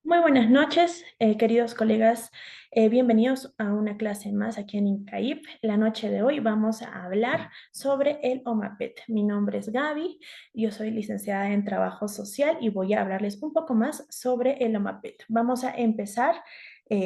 Muy buenas noches, queridos colegas. Bienvenidos a una clase más aquí en INCAIP. La noche de hoy vamos a hablar sobre el OMAPET. Mi nombre es Gaby, yo soy licenciada en Trabajo Social y voy a hablarles un poco más sobre el OMAPET. Vamos a empezar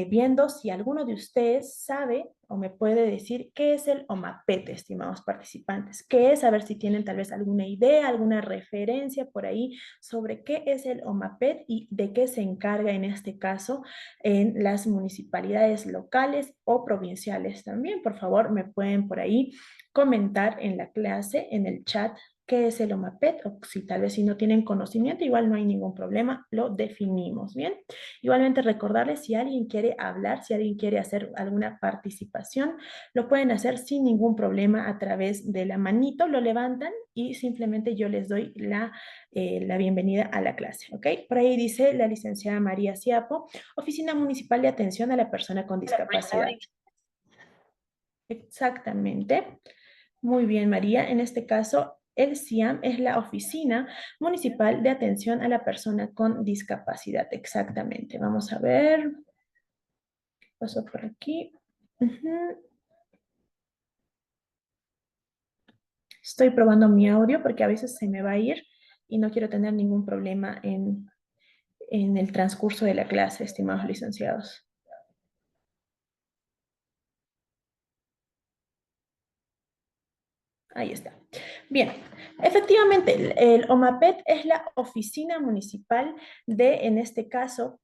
viendo si alguno de ustedes sabe o me puede decir qué es el OMAPET, estimados participantes. ¿Qué es? A ver si tienen tal vez alguna idea, alguna referencia por ahí sobre qué es el OMAPET y de qué se encarga en este caso en las municipalidades locales o provinciales también. Por favor, me pueden por ahí comentar en la clase, en el chat, qué es el OMAPET, o si tal vez si no tienen conocimiento, igual no hay ningún problema, lo definimos, ¿bien? Igualmente recordarles si alguien quiere hablar, si alguien quiere hacer alguna participación, lo pueden hacer sin ningún problema a través de la manito, lo levantan y simplemente yo les doy la bienvenida a la clase, ¿ok? Por ahí dice la licenciada María Ciapo, Oficina Municipal de Atención a la Persona con Discapacidad. Exactamente. Muy bien, María. En este caso, el CIAM es la Oficina Municipal de Atención a la Persona con Discapacidad. Exactamente. Vamos a ver. Paso por aquí. Ujú. Estoy probando mi audio porque a veces se me va a ir y no quiero tener ningún problema en el transcurso de la clase, estimados licenciados. Ahí está. Bien, efectivamente, el OMAPET es la Oficina Municipal de, en este caso,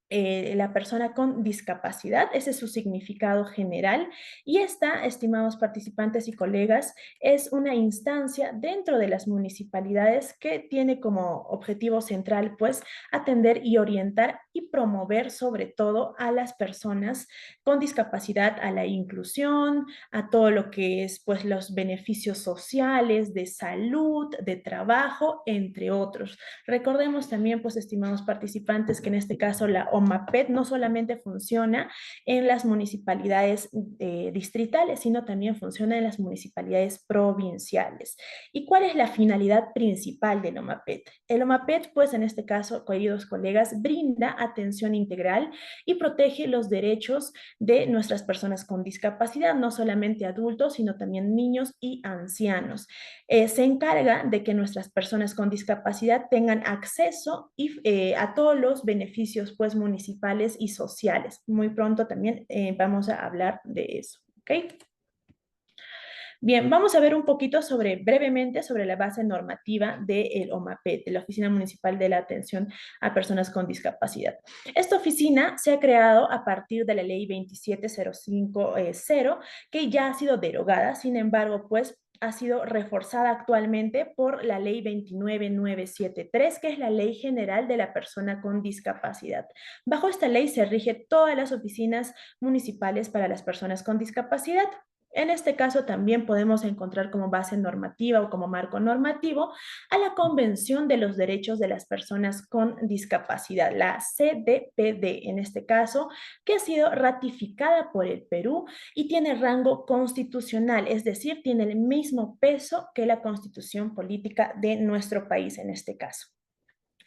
la persona con discapacidad, ese es su significado general, y esta, estimados participantes y colegas, es una instancia dentro de las municipalidades que tiene como objetivo central, pues, atender y orientar y promover sobre todo a las personas con discapacidad, a la inclusión, a todo lo que es, pues, los beneficios sociales, de salud, de trabajo, entre otros. Recordemos también, pues, estimados participantes, que en este caso la OMAPET no solamente funciona en las municipalidades distritales, sino también funciona en las municipalidades provinciales. ¿Y cuál es la finalidad principal del OMAPET? El OMAPET, pues en este caso, queridos colegas, brinda atención integral y protege los derechos de nuestras personas con discapacidad, no solamente adultos, sino también niños y ancianos. Se encarga de que nuestras personas con discapacidad tengan acceso a todos los beneficios pues, municipales y sociales. Muy pronto también vamos a hablar de eso. ¿Ok? Bien, vamos a ver un poquito brevemente sobre la base normativa del OMAPET, de la Oficina Municipal de la Atención a Personas con Discapacidad. Esta oficina se ha creado a partir de la ley 27050, que ya ha sido derogada, sin embargo, pues ha sido reforzada actualmente por la ley 29973, que es la Ley General de la Persona con Discapacidad. Bajo esta ley se rige todas las oficinas municipales para las personas con discapacidad. En este caso también podemos encontrar como base normativa o como marco normativo a la Convención de los Derechos de las Personas con Discapacidad, la CDPD en este caso, que ha sido ratificada por el Perú y tiene rango constitucional, es decir, tiene el mismo peso que la constitución política de nuestro país en este caso.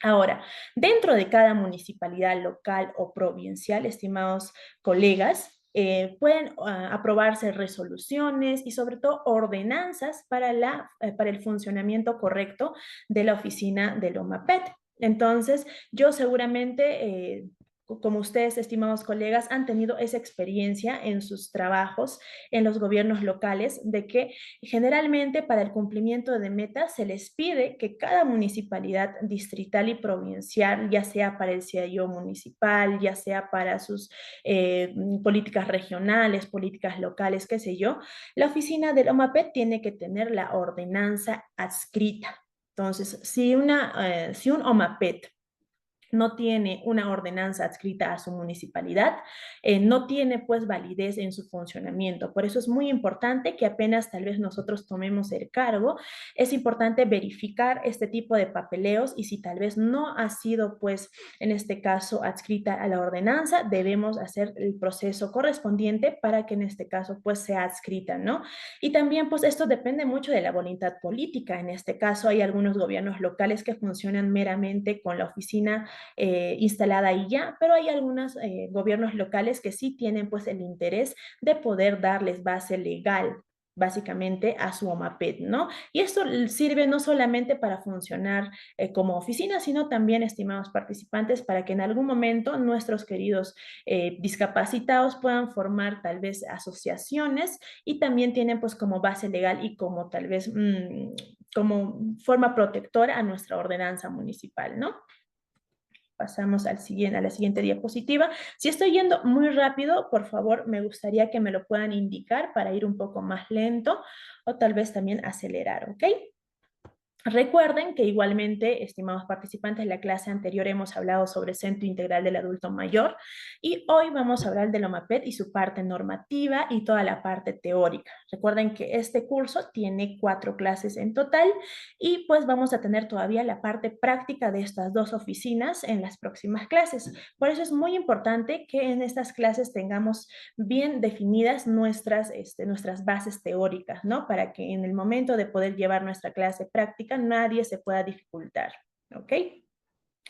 Ahora, dentro de cada municipalidad local o provincial, estimados colegas, pueden aprobarse resoluciones y sobre todo ordenanzas para el funcionamiento correcto de la oficina del OMAPET. Entonces, yo seguramente, como ustedes, estimados colegas, han tenido esa experiencia en sus trabajos en los gobiernos locales, de que generalmente para el cumplimiento de metas se les pide que cada municipalidad distrital y provincial, ya sea para el CIO municipal, ya sea para sus políticas regionales, políticas locales, qué sé yo, la oficina del OMAPET tiene que tener la ordenanza adscrita. Entonces, si un OMAPET no tiene una ordenanza adscrita a su municipalidad, no tiene pues validez en su funcionamiento. Por eso es muy importante que apenas tal vez nosotros tomemos el cargo, es importante verificar este tipo de papeleos y si tal vez no ha sido pues en este caso adscrita a la ordenanza, debemos hacer el proceso correspondiente para que en este caso pues sea adscrita, ¿no? Y también pues esto depende mucho de la voluntad política. En este caso hay algunos gobiernos locales que funcionan meramente con la oficina instalada ahí ya, pero hay algunos gobiernos locales que sí tienen pues el interés de poder darles base legal básicamente a su OMAPET, ¿no? Y esto sirve no solamente para funcionar como oficina, sino también, estimados participantes, para que en algún momento nuestros queridos discapacitados puedan formar tal vez asociaciones y también tienen pues como base legal y como tal vez como forma protectora a nuestra ordenanza municipal, ¿no? Pasamos a la siguiente diapositiva. Si estoy yendo muy rápido, por favor, me gustaría que me lo puedan indicar para ir un poco más lento o tal vez también acelerar, ¿ok? Recuerden que igualmente, estimados participantes, en la clase anterior hemos hablado sobre Centro Integral del Adulto Mayor y hoy vamos a hablar del OMAPET y su parte normativa y toda la parte teórica. Recuerden que este curso tiene 4 clases en total y pues vamos a tener todavía la parte práctica de estas 2 oficinas en las próximas clases. Por eso es muy importante que en estas clases tengamos bien definidas nuestras bases teóricas, ¿no? Para que en el momento de poder llevar nuestra clase práctica nadie se pueda dificultar, ¿ok?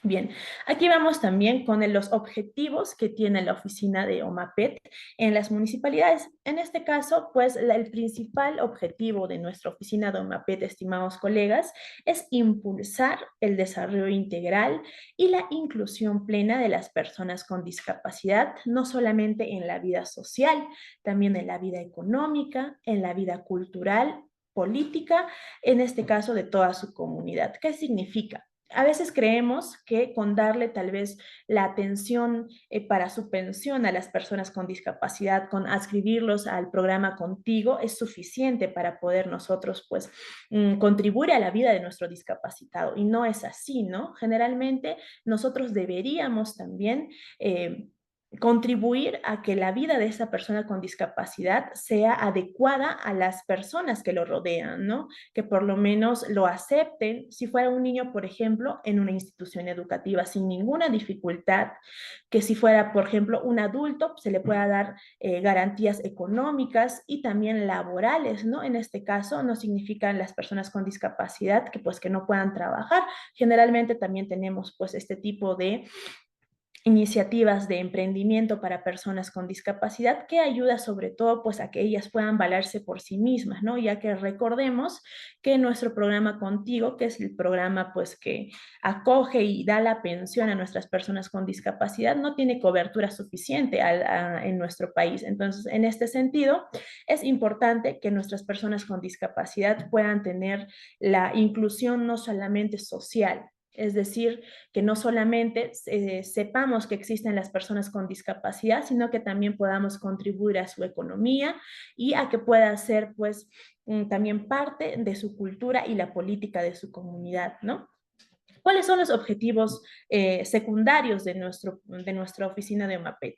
Bien, aquí vamos también con los objetivos que tiene la oficina de OMAPET en las municipalidades. En este caso, pues el principal objetivo de nuestra oficina de OMAPET, estimados colegas, es impulsar el desarrollo integral y la inclusión plena de las personas con discapacidad, no solamente en la vida social, también en la vida económica, en la vida cultural, política, en este caso de toda su comunidad. ¿Qué significa? A veces creemos que con darle tal vez la atención para su pensión a las personas con discapacidad, con adscribirlos al programa Contigo, es suficiente para poder nosotros pues contribuir a la vida de nuestro discapacitado. Y no es así, ¿no? Generalmente nosotros deberíamos también contribuir a que la vida de esa persona con discapacidad sea adecuada a las personas que lo rodean, ¿no? Que por lo menos lo acepten, si fuera un niño, por ejemplo, en una institución educativa sin ninguna dificultad, que si fuera, por ejemplo, un adulto, se le pueda dar garantías económicas y también laborales, ¿no? En este caso, no significan las personas con discapacidad que pues que no puedan trabajar. Generalmente también tenemos pues este tipo de iniciativas de emprendimiento para personas con discapacidad que ayuda sobre todo pues a que ellas puedan valerse por sí mismas, ¿no? Ya que recordemos que nuestro programa Contigo, que es el programa pues que acoge y da la pensión a nuestras personas con discapacidad, no tiene cobertura suficiente en nuestro país. Entonces, en este sentido, es importante que nuestras personas con discapacidad puedan tener la inclusión no solamente social, es decir, que no solamente sepamos que existen las personas con discapacidad, sino que también podamos contribuir a su economía y a que pueda ser pues también parte de su cultura y la política de su comunidad, ¿no? ¿Cuáles son los objetivos secundarios de nuestra oficina de OMAPET?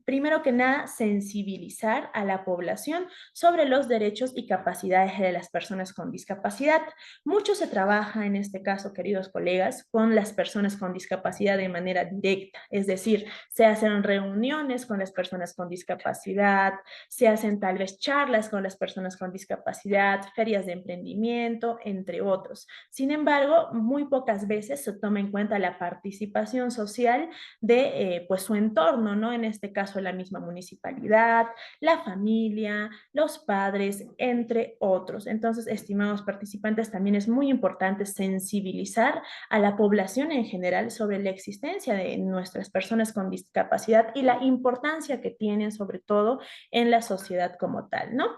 Primero que nada, sensibilizar a la población sobre los derechos y capacidades de las personas con discapacidad. Mucho se trabaja en este caso, queridos colegas, con las personas con discapacidad de manera directa, es decir, se hacen reuniones con las personas con discapacidad, se hacen tal vez charlas con las personas con discapacidad, ferias de emprendimiento, entre otros. Sin embargo, muy pocas veces se toma en cuenta la participación social de pues su entorno, ¿no? En este caso la misma municipalidad, la familia, los padres, entre otros. Entonces, estimados participantes, también es muy importante sensibilizar a la población en general sobre la existencia de nuestras personas con discapacidad y la importancia que tienen sobre todo en la sociedad como tal, ¿no?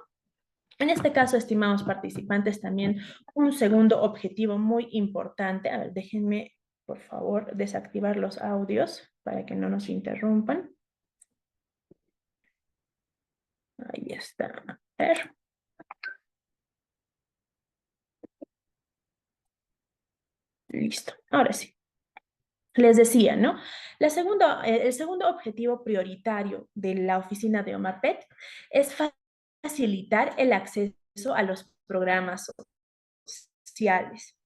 En este caso, estimados participantes, también un segundo objetivo muy importante. A ver, déjenme, por favor, desactivar los audios para que no nos interrumpan. Ahí está. A ver. Listo. Ahora sí. Les decía, ¿no? El segundo objetivo prioritario de la oficina de OMAPET es facilitar el acceso a los programas sociales.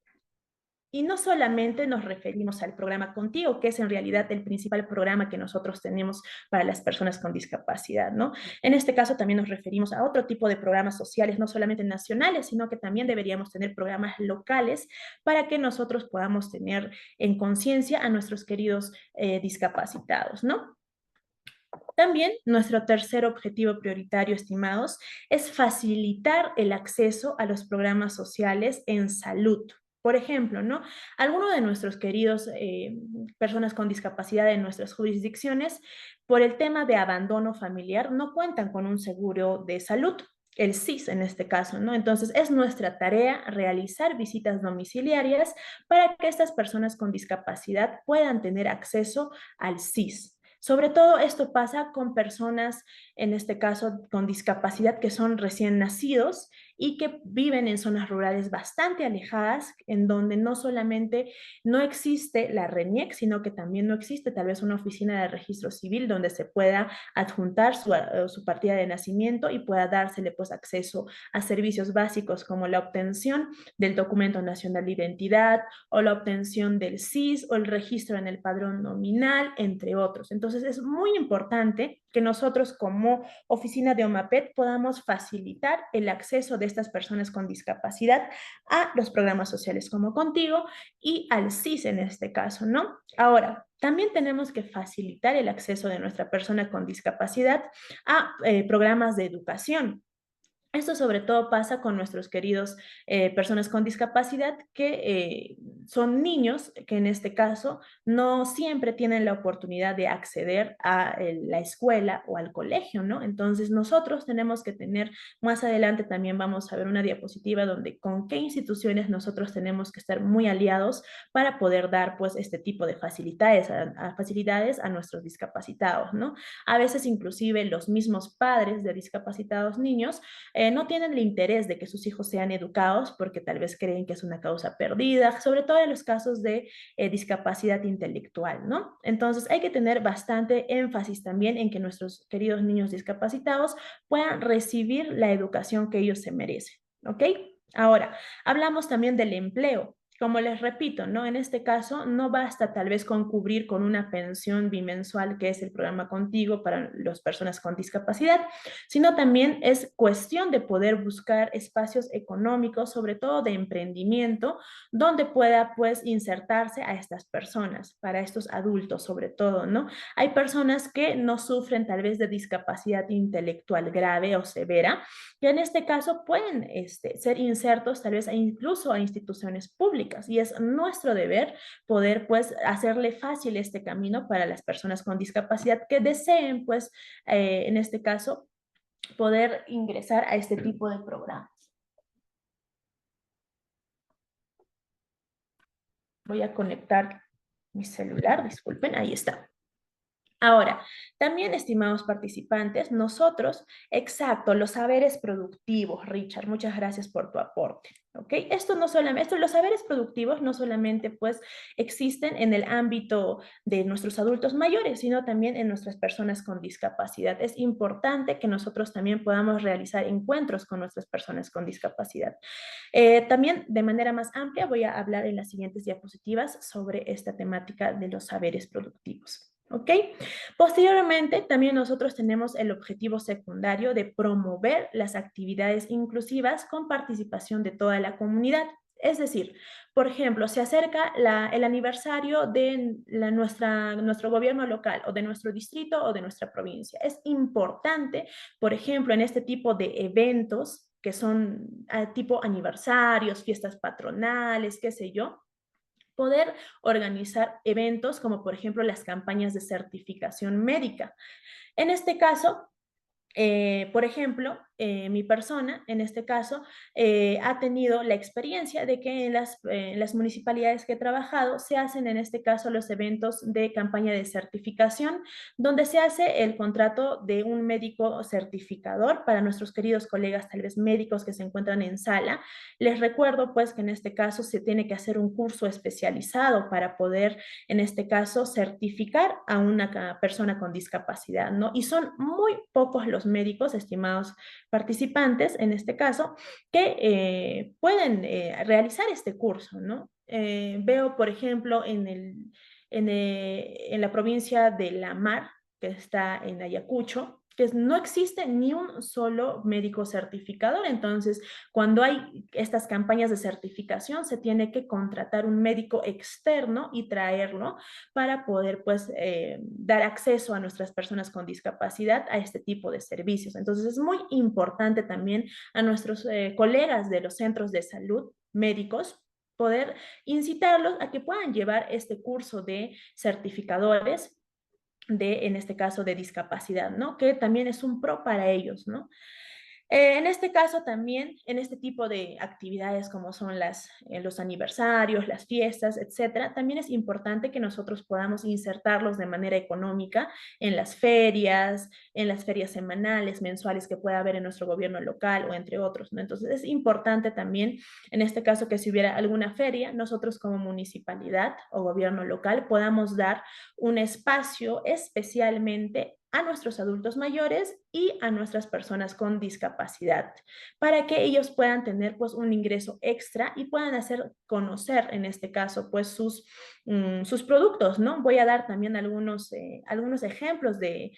Y no solamente nos referimos al programa Contigo, que es en realidad el principal programa que nosotros tenemos para las personas con discapacidad, ¿no? En este caso también nos referimos a otro tipo de programas sociales, no solamente nacionales, sino que también deberíamos tener programas locales para que nosotros podamos tener en conciencia a nuestros queridos discapacitados, ¿no? También nuestro tercer objetivo prioritario, estimados, es facilitar el acceso a los programas sociales en salud. Por ejemplo, ¿no? Algunos de nuestros queridos personas con discapacidad en nuestras jurisdicciones, por el tema de abandono familiar, no cuentan con un seguro de salud, el SIS en este caso, ¿no? Entonces, es nuestra tarea realizar visitas domiciliarias para que estas personas con discapacidad puedan tener acceso al SIS. Sobre todo esto pasa con personas, en este caso, con discapacidad que son recién nacidos y que viven en zonas rurales bastante alejadas, en donde no solamente no existe la RENIEC, sino que también no existe tal vez una oficina de registro civil donde se pueda adjuntar su partida de nacimiento y pueda dársele pues acceso a servicios básicos como la obtención del documento nacional de identidad o la obtención del SIS o el registro en el padrón nominal, entre otros. Entonces es muy importante que nosotros como oficina de OMAPET podamos facilitar el acceso de estas personas con discapacidad a los programas sociales como Contigo y al SIS en este caso, ¿no? Ahora, también tenemos que facilitar el acceso de nuestra persona con discapacidad a programas de educación. Esto sobre todo pasa con nuestros queridos personas con discapacidad que son niños que en este caso no siempre tienen la oportunidad de acceder a la escuela o al colegio, ¿no? Entonces nosotros tenemos que tener, más adelante también vamos a ver una diapositiva donde con qué instituciones nosotros tenemos que estar muy aliados para poder dar pues este tipo de facilidades a nuestros discapacitados, ¿no? A veces inclusive los mismos padres de discapacitados niños no tienen el interés de que sus hijos sean educados porque tal vez creen que es una causa perdida, sobre todo en los casos de discapacidad intelectual, ¿no? Entonces hay que tener bastante énfasis también en que nuestros queridos niños discapacitados puedan recibir la educación que ellos se merecen, ¿ok? Ahora, hablamos también del empleo. Como les repito, ¿no? En este caso no basta tal vez con cubrir con una pensión bimensual que es el programa Contigo para las personas con discapacidad, sino también es cuestión de poder buscar espacios económicos, sobre todo de emprendimiento, donde pueda pues insertarse a estas personas, para estos adultos sobre todo, ¿no? Hay personas que no sufren tal vez de discapacidad intelectual grave o severa, que en este caso pueden ser insertos tal vez incluso a instituciones públicas y es nuestro deber poder pues hacerle fácil este camino para las personas con discapacidad que deseen pues en este caso poder ingresar a este tipo de programas. Voy a conectar mi celular, disculpen, ahí está. Ahora, también, estimados participantes, nosotros, exacto, los saberes productivos, Richard, muchas gracias por tu aporte, ¿ok? Esto no solamente, los saberes productivos no solamente pues existen en el ámbito de nuestros adultos mayores, sino también en nuestras personas con discapacidad. Es importante que nosotros también podamos realizar encuentros con nuestras personas con discapacidad. También de manera más amplia voy a hablar en las siguientes diapositivas sobre esta temática de los saberes productivos. ¿Ok? Posteriormente, también nosotros tenemos el objetivo secundario de promover las actividades inclusivas con participación de toda la comunidad. Es decir, por ejemplo, se acerca el aniversario de nuestro gobierno local o de nuestro distrito o de nuestra provincia. Es importante, por ejemplo, en este tipo de eventos que son tipo aniversarios, fiestas patronales, qué sé yo, poder organizar eventos como por ejemplo las campañas de certificación médica. En este caso, por ejemplo, mi persona, en este caso, ha tenido la experiencia de que en las municipalidades que he trabajado se hacen, en este caso, los eventos de campaña de certificación, donde se hace el contrato de un médico certificador para nuestros queridos colegas, tal vez médicos que se encuentran en sala. Les recuerdo, pues, que en este caso se tiene que hacer un curso especializado para poder, en este caso, certificar a una persona con discapacidad, ¿no? Y son muy pocos los médicos, estimados participantes, en este caso, que pueden realizar este curso, ¿no? veo, por ejemplo, en la provincia de La Mar, que está en Ayacucho, que no existe ni un solo médico certificador. Entonces, cuando hay estas campañas de certificación, se tiene que contratar un médico externo y traerlo para poder, pues, dar acceso a nuestras personas con discapacidad a este tipo de servicios. Entonces, es muy importante también a nuestros colegas de los centros de salud médicos poder incitarlos a que puedan llevar este curso de certificadores de, en este caso, de discapacidad, ¿no? Que también es un pro para ellos, ¿no? En este caso también, en este tipo de actividades como son los aniversarios, las fiestas, etcétera, también es importante que nosotros podamos insertarlos de manera económica en las ferias semanales, mensuales que pueda haber en nuestro gobierno local o entre otros, ¿no? Entonces es importante también, en este caso, que si hubiera alguna feria, nosotros como municipalidad o gobierno local podamos dar un espacio especialmente a nuestros adultos mayores y a nuestras personas con discapacidad, para que ellos puedan tener pues un ingreso extra y puedan hacer conocer en este caso pues sus productos, ¿no? Voy a dar también algunos ejemplos de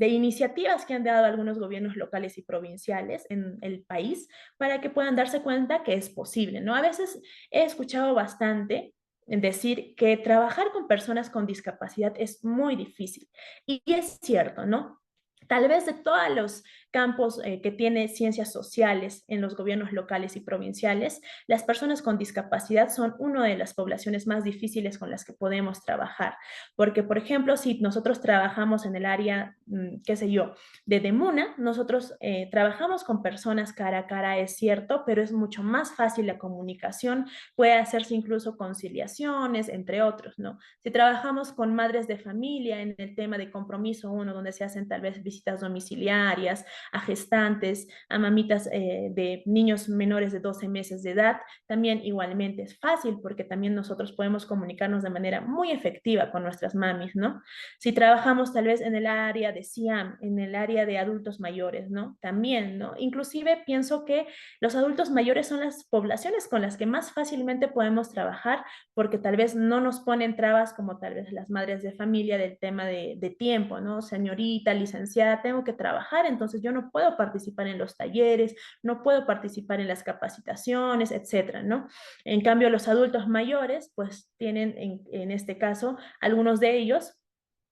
iniciativas que han dado algunos gobiernos locales y provinciales en el país para que puedan darse cuenta que es posible, ¿no? A veces he escuchado bastante decir que trabajar con personas con discapacidad es muy difícil. Y es cierto, ¿no? Tal vez de todos los campos que tiene ciencias sociales en los gobiernos locales y provinciales, las personas con discapacidad son una de las poblaciones más difíciles con las que podemos trabajar. Porque, por ejemplo, si nosotros trabajamos en el área, qué sé yo, de Demuna, nosotros trabajamos con personas cara a cara, es cierto, pero es mucho más fácil la comunicación, puede hacerse incluso conciliaciones, entre otros, ¿no? Si trabajamos con madres de familia en el tema de compromiso uno, donde se hacen tal vez visitas domiciliarias a gestantes, a mamitas de niños menores de 12 meses de edad, también igualmente es fácil porque también nosotros podemos comunicarnos de manera muy efectiva con nuestras mamis, ¿no? Si trabajamos tal vez en el área de SIAM, en el área de adultos mayores, ¿no? También, ¿no? Inclusive pienso que los adultos mayores son las poblaciones con las que más fácilmente podemos trabajar porque tal vez no nos ponen trabas como tal vez las madres de familia del tema de tiempo, ¿no? Señorita, licenciada, tengo que trabajar, entonces yo no puedo participar en los talleres, no puedo participar en las capacitaciones, etcétera, ¿no? En cambio, los adultos mayores, pues tienen en este caso, algunos de ellos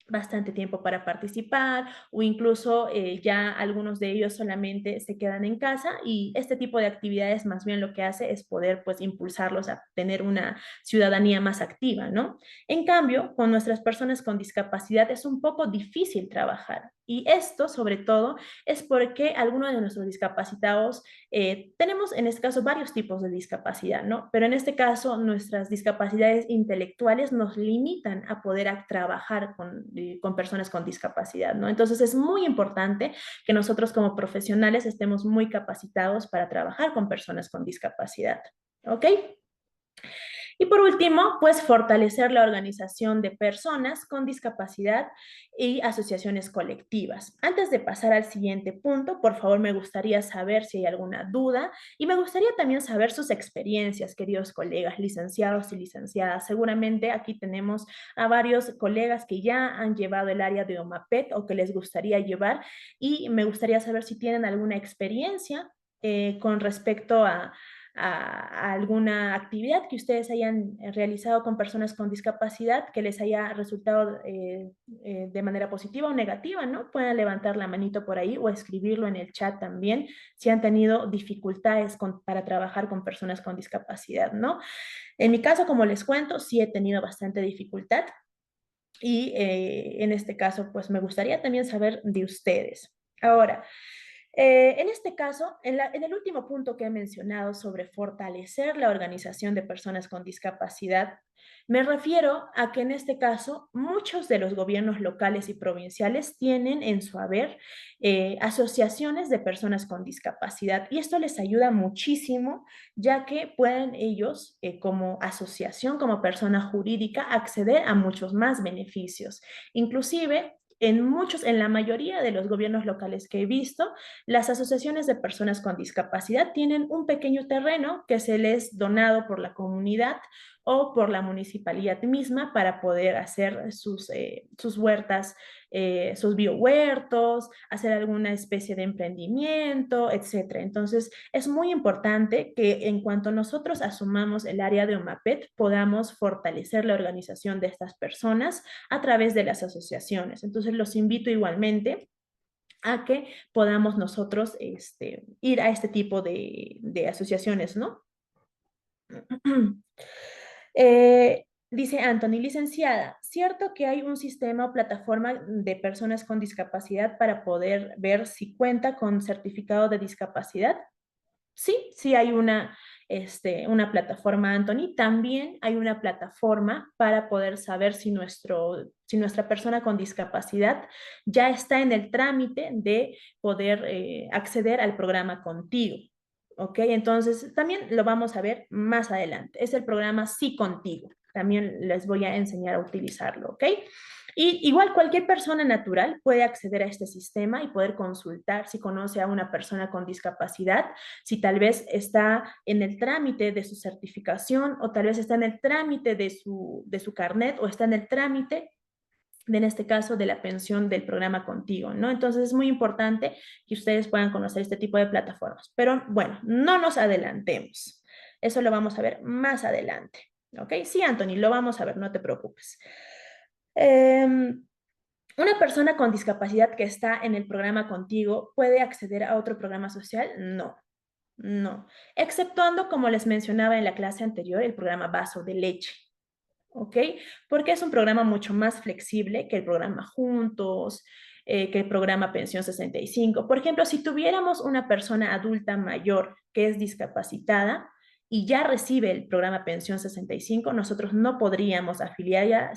bastante tiempo para participar o incluso ya algunos de ellos solamente se quedan en casa y este tipo de actividades más bien lo que hace es poder pues impulsarlos a tener una ciudadanía más activa, ¿no? En cambio, con nuestras personas con discapacidad es un poco difícil trabajar y esto sobre todo es porque algunos de nuestros discapacitados tenemos en este caso varios tipos de discapacidad, ¿no? Pero en este caso nuestras discapacidades intelectuales nos limitan a poder trabajar con personas con discapacidad, ¿no? Entonces es muy importante que nosotros como profesionales estemos muy capacitados para trabajar con personas con discapacidad, ¿ok? Y por último, pues fortalecer la organización de personas con discapacidad y asociaciones colectivas. Antes de pasar al siguiente punto, por favor, me gustaría saber si hay alguna duda y me gustaría también saber sus experiencias, queridos colegas, licenciados y licenciadas. Seguramente aquí tenemos a varios colegas que ya han llevado el área de OMAPET o que les gustaría llevar y me gustaría saber si tienen alguna experiencia con respecto a alguna actividad que ustedes hayan realizado con personas con discapacidad que les haya resultado de manera positiva o negativa, ¿no? Pueden levantar la manito por ahí o escribirlo en el chat también si han tenido dificultades para trabajar con personas con discapacidad, ¿no? En mi caso, como les cuento, sí he tenido bastante dificultad y en este caso, pues me gustaría también saber de ustedes. Ahora, en este caso, en el último punto que he mencionado sobre fortalecer la organización de personas con discapacidad, me refiero a que en este caso muchos de los gobiernos locales y provinciales tienen en su haber asociaciones de personas con discapacidad y esto les ayuda muchísimo ya que pueden ellos como asociación, como persona jurídica, acceder a muchos más beneficios. Inclusive en la mayoría de los gobiernos locales que he visto, las asociaciones de personas con discapacidad tienen un pequeño terreno que se les donado por la comunidad o por la municipalidad misma para poder hacer sus huertas, sus biohuertos, hacer alguna especie de emprendimiento, etcétera. Entonces, es muy importante que en cuanto nosotros asumamos el área de OMAPET, podamos fortalecer la organización de estas personas a través de las asociaciones. Entonces, los invito igualmente a que podamos nosotros ir a este tipo de asociaciones, ¿no? Dice Anthony, licenciada, ¿cierto que hay un sistema o plataforma de personas con discapacidad para poder ver si cuenta con certificado de discapacidad? Sí, sí hay una plataforma, Anthony. También hay una plataforma para poder saber si nuestra persona con discapacidad ya está en el trámite de poder acceder al programa Contigo. ¿Ok? Entonces, también lo vamos a ver más adelante. Es el programa Sí Contigo. También les voy a enseñar a utilizarlo, ¿ok? Y igual cualquier persona natural puede acceder a este sistema y poder consultar si conoce a una persona con discapacidad, si tal vez está en el trámite de su certificación o tal vez está en el trámite de su carnet o está en el trámite en este caso de la pensión del programa Contigo, ¿no? Entonces es muy importante que ustedes puedan conocer este tipo de plataformas. Pero bueno, no nos adelantemos. Eso lo vamos a ver más adelante, ¿ok? Sí, Anthony, lo vamos a ver, no te preocupes. ¿Una persona con discapacidad que está en el programa Contigo puede acceder a otro programa social? No, no. Exceptuando, como les mencionaba en la clase anterior, el programa Vaso de Leche. ¿Ok? Porque es un programa mucho más flexible que el programa Juntos, que el programa Pensión 65. Por ejemplo, si tuviéramos una persona adulta mayor que es discapacitada y ya recibe el programa Pensión 65, nosotros no podríamos afiliarla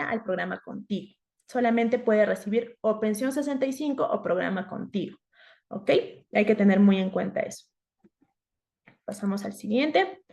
al programa Contigo. Solamente puede recibir o Pensión 65 o programa Contigo. ¿Ok? Hay que tener muy en cuenta eso. Pasamos al siguiente.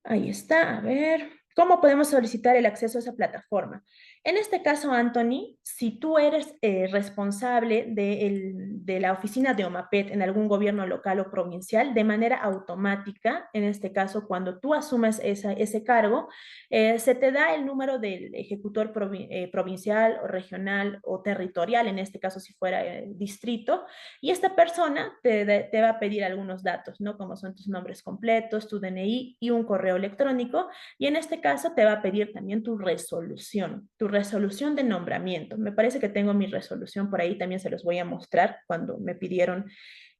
Ahí está, a ver. ¿Cómo podemos solicitar el acceso a esa plataforma? En este caso, Anthony, si tú eres responsable de la oficina de OMAPET en algún gobierno local o provincial, de manera automática, en este caso, cuando tú asumes ese cargo, se te da el número del ejecutor provincial o regional o territorial, en este caso si fuera distrito, y esta persona te va a pedir algunos datos, ¿no? Como son tus nombres completos, tu DNI y un correo electrónico. Y en este caso te va a pedir también tu resolución de nombramiento. Me parece que tengo mi resolución por ahí, también se los voy a mostrar cuando me pidieron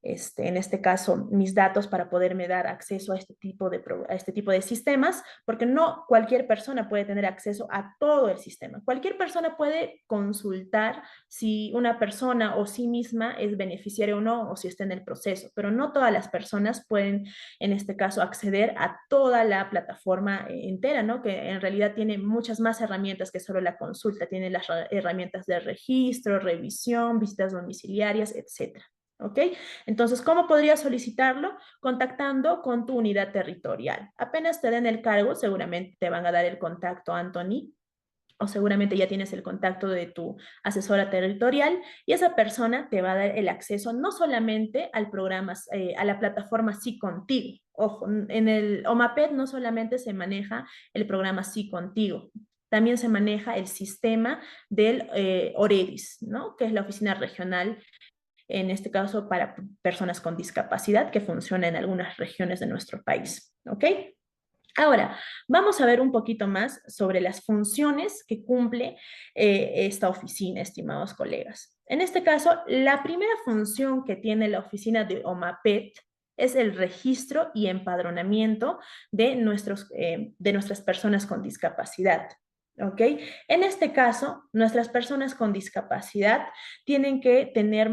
en este caso, mis datos para poderme dar acceso a este tipo de sistemas, porque no cualquier persona puede tener acceso a todo el sistema. Cualquier persona puede consultar si una persona o sí misma es beneficiaria o no, o si está en el proceso, pero no todas las personas pueden, en este caso, acceder a toda la plataforma entera, ¿no? Que en realidad tiene muchas más herramientas que solo la consulta, tiene las herramientas de registro, revisión, visitas domiciliarias, etcétera. ¿Ok? Entonces, ¿cómo podrías solicitarlo? Contactando con tu unidad territorial. Apenas te den el cargo, seguramente te van a dar el contacto, Anthony, o seguramente ya tienes el contacto de tu asesora territorial y esa persona te va a dar el acceso no solamente al programa, a la plataforma Sí Contigo. Ojo, en el OMAPED no solamente se maneja el programa Sí Contigo, también se maneja el sistema del OREDIS, ¿no? Que es la oficina regional en este caso para personas con discapacidad que funciona en algunas regiones de nuestro país. ¿Ok? Ahora, vamos a ver un poquito más sobre las funciones que cumple esta oficina, estimados colegas. En este caso, la primera función que tiene la oficina de OMAPET es el registro y empadronamiento de nuestras personas con discapacidad. ¿Ok? En este caso, nuestras personas con discapacidad tienen que tener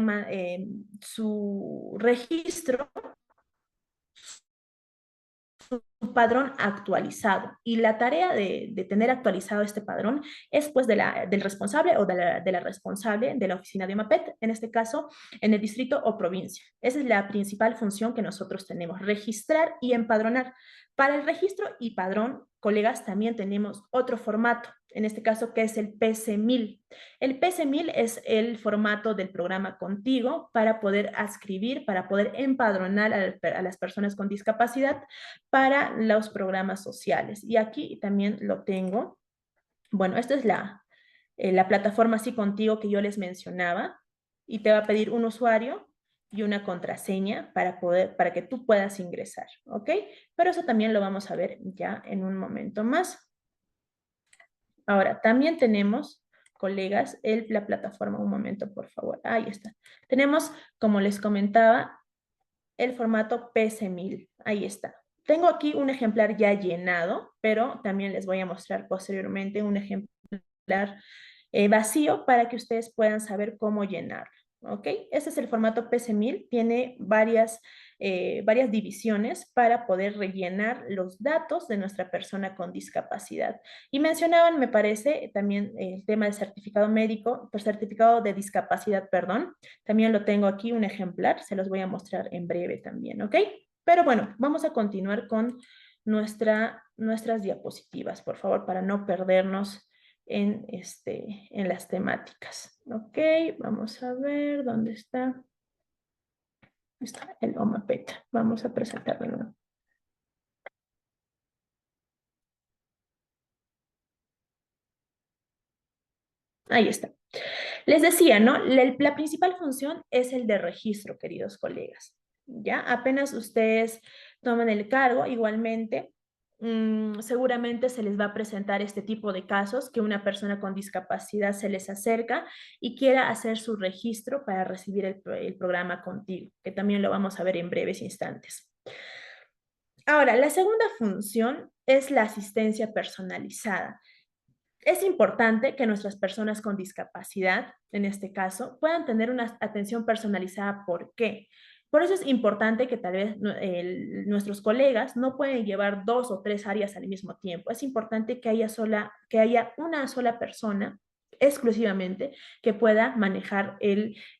su registro, su padrón actualizado. Y la tarea de tener actualizado este padrón es pues del responsable o de la responsable de la oficina de OMAPET, en este caso en el distrito o provincia. Esa es la principal función que nosotros tenemos, registrar y empadronar. Para el registro y padrón, colegas, también tenemos otro formato. en este caso, que es el PC1000. El PC1000 es el formato del programa Contigo para poder adscribir, para poder empadronar a las personas con discapacidad para los programas sociales. Y aquí también lo tengo. Bueno, esta es la plataforma Así Contigo que yo les mencionaba y te va a pedir un usuario y una contraseña para que tú puedas ingresar, ¿ok? Pero eso también lo vamos a ver ya en un momento más. Ahora, también tenemos, colegas, la plataforma, un momento, por favor. Ahí está. Tenemos, como les comentaba, el formato PC1000. Ahí está. Tengo aquí un ejemplar ya llenado, pero también les voy a mostrar posteriormente un ejemplar vacío para que ustedes puedan saber cómo llenarlo. ¿Ok? Este es el formato PC1000, tiene varias divisiones para poder rellenar los datos de nuestra persona con discapacidad. Y mencionaban, me parece, también el tema del certificado médico, por certificado de discapacidad, perdón. También lo tengo aquí, un ejemplar, se los voy a mostrar en breve también, ¿ok? Pero bueno, vamos a continuar con nuestras diapositivas, por favor, para no perdernos en las temáticas. Ok, vamos a ver dónde está. Está el OMAPET. Vamos a presentarlo de nuevo. Ahí está. Les decía, ¿no? La principal función es el de registro, queridos colegas. ¿Ya? Apenas ustedes toman el cargo, igualmente, seguramente se les va a presentar este tipo de casos que una persona con discapacidad se les acerca y quiera hacer su registro para recibir el programa contigo, que también lo vamos a ver en breves instantes. Ahora, la segunda función es la asistencia personalizada. Es importante que nuestras personas con discapacidad, en este caso, puedan tener una atención personalizada. ¿Por qué? Por eso es importante que tal vez nuestros colegas no pueden llevar dos o tres áreas al mismo tiempo. Es importante que haya una sola persona exclusivamente que pueda manejar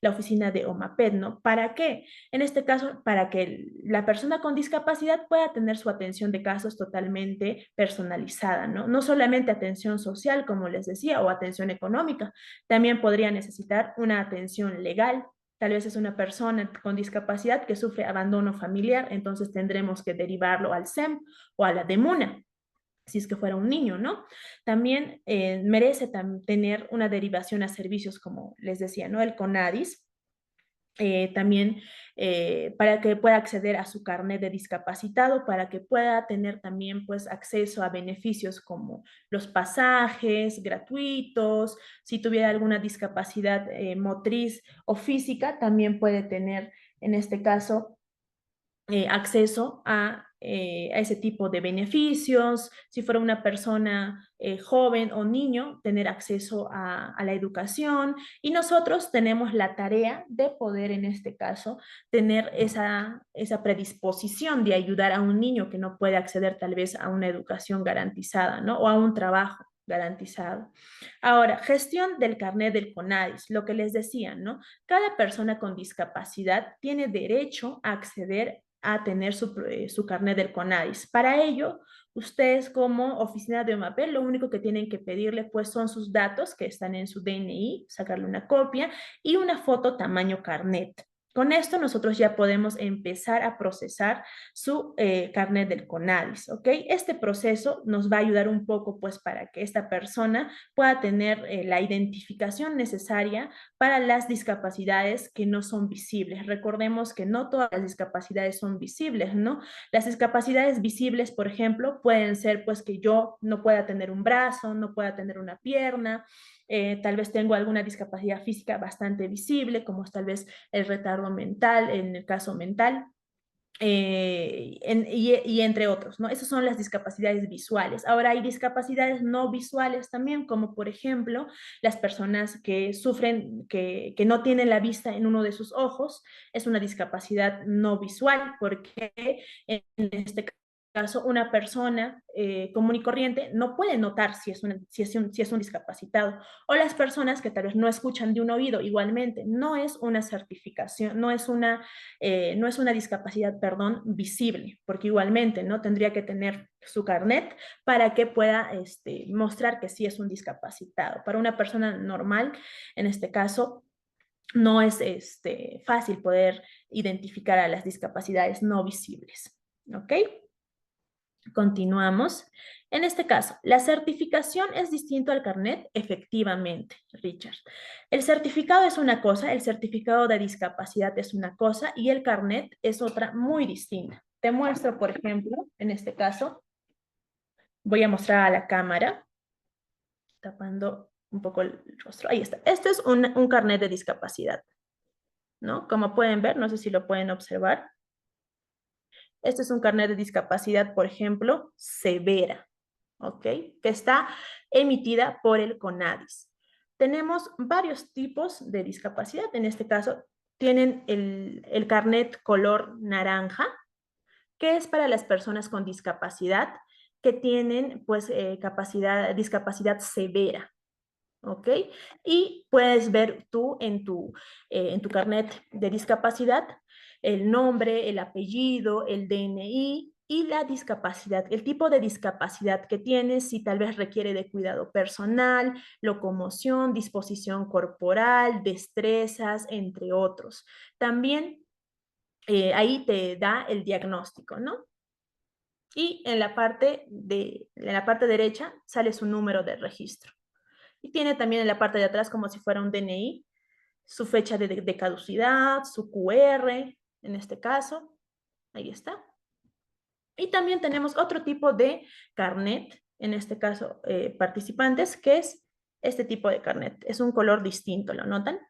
la oficina de OMAPED, ¿no? ¿Para qué? En este caso, para que la persona con discapacidad pueda tener su atención de casos totalmente personalizada, ¿no? No solamente atención social, como les decía, o atención económica, también podría necesitar una atención legal. Tal vez es una persona con discapacidad que sufre abandono familiar, entonces tendremos que derivarlo al SEM o a la DEMUNA si es que fuera un niño, ¿no? También merece tener una derivación a servicios, como les decía, ¿no? El CONADIS, también para que pueda acceder a su carnet de discapacitado, para que pueda tener también pues acceso a beneficios como los pasajes gratuitos, si tuviera alguna discapacidad motriz o física, también puede tener en este caso acceso a ese tipo de beneficios. Si fuera una persona joven o niño, tener acceso a la educación. Y nosotros tenemos la tarea de poder, en este caso, tener esa predisposición de ayudar a un niño que no puede acceder tal vez a una educación garantizada, ¿no? O a un trabajo garantizado. Ahora, gestión del carnet del CONADIS, lo que les decía, ¿no? Cada persona con discapacidad tiene derecho a acceder a tener su carnet del CONADIS. Para ello, ustedes como oficina de OMAPED, lo único que tienen que pedirle pues son sus datos que están en su DNI, sacarle una copia y una foto tamaño carnet. Con esto nosotros ya podemos empezar a procesar su carnet del CONADIS, ¿ok? Este proceso nos va a ayudar un poco pues para que esta persona pueda tener la identificación necesaria para las discapacidades que no son visibles. Recordemos que no todas las discapacidades son visibles, ¿no? Las discapacidades visibles, por ejemplo, pueden ser pues que yo no pueda tener un brazo, no pueda tener una pierna, tal vez tengo alguna discapacidad física bastante visible, como es tal vez el retardo mental, en el caso mental, y entre otros, ¿no? Esas son las discapacidades visuales. Ahora hay discapacidades no visuales también, como por ejemplo las personas que sufren, que no tienen la vista en uno de sus ojos, es una discapacidad no visual, porque en este caso, una persona común y corriente no puede notar si es un discapacitado. O las personas que tal vez no escuchan de un oído, igualmente, no es una certificación, no es una discapacidad, perdón, visible, porque igualmente, ¿no? Tendría que tener su carnet para que pueda mostrar que sí es un discapacitado. Para una persona normal, en este caso, no es fácil poder identificar a las discapacidades no visibles. ¿Ok? Continuamos. En este caso, ¿la certificación es distinto al carnet? Efectivamente, Richard. El certificado es una cosa, el certificado de discapacidad es una cosa y el carnet es otra muy distinta. Te muestro, por ejemplo, en este caso, voy a mostrar a la cámara, tapando un poco el rostro. Ahí está. Este es un carnet de discapacidad, ¿no? Como pueden ver, no sé si lo pueden observar. Este es un carnet de discapacidad, por ejemplo, severa, ¿ok? Que está emitida por el CONADIS. Tenemos varios tipos de discapacidad. En este caso, tienen el carnet color naranja, que es para las personas con discapacidad que tienen, pues, discapacidad severa, ¿ok? Y puedes ver tú en tu carnet de discapacidad el nombre, el apellido, el DNI y la discapacidad, el tipo de discapacidad que tienes, si tal vez requiere de cuidado personal, locomoción, disposición corporal, destrezas, entre otros. También ahí te da el diagnóstico, ¿no? Y en la parte derecha sale su número de registro. Y tiene también en la parte de atrás, como si fuera un DNI, su fecha de caducidad, su QR, en este caso. Ahí está. Y también tenemos otro tipo de carnet, en este caso participantes, que es este tipo de carnet. Es un color distinto, ¿lo notan?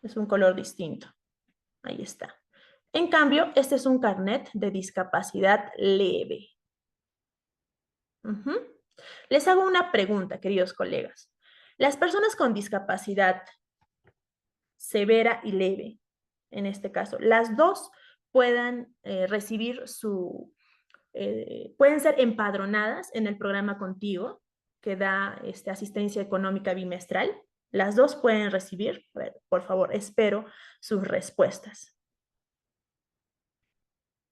Es un color distinto. Ahí está. En cambio, este es un carnet de discapacidad leve. Ujú. Les hago una pregunta, queridos colegas. Las personas con discapacidad severa y leve, en este caso, las dos puedan recibir pueden ser empadronadas en el programa Contigo, que da asistencia económica bimestral. Las dos pueden recibir. A ver, por favor, espero sus respuestas.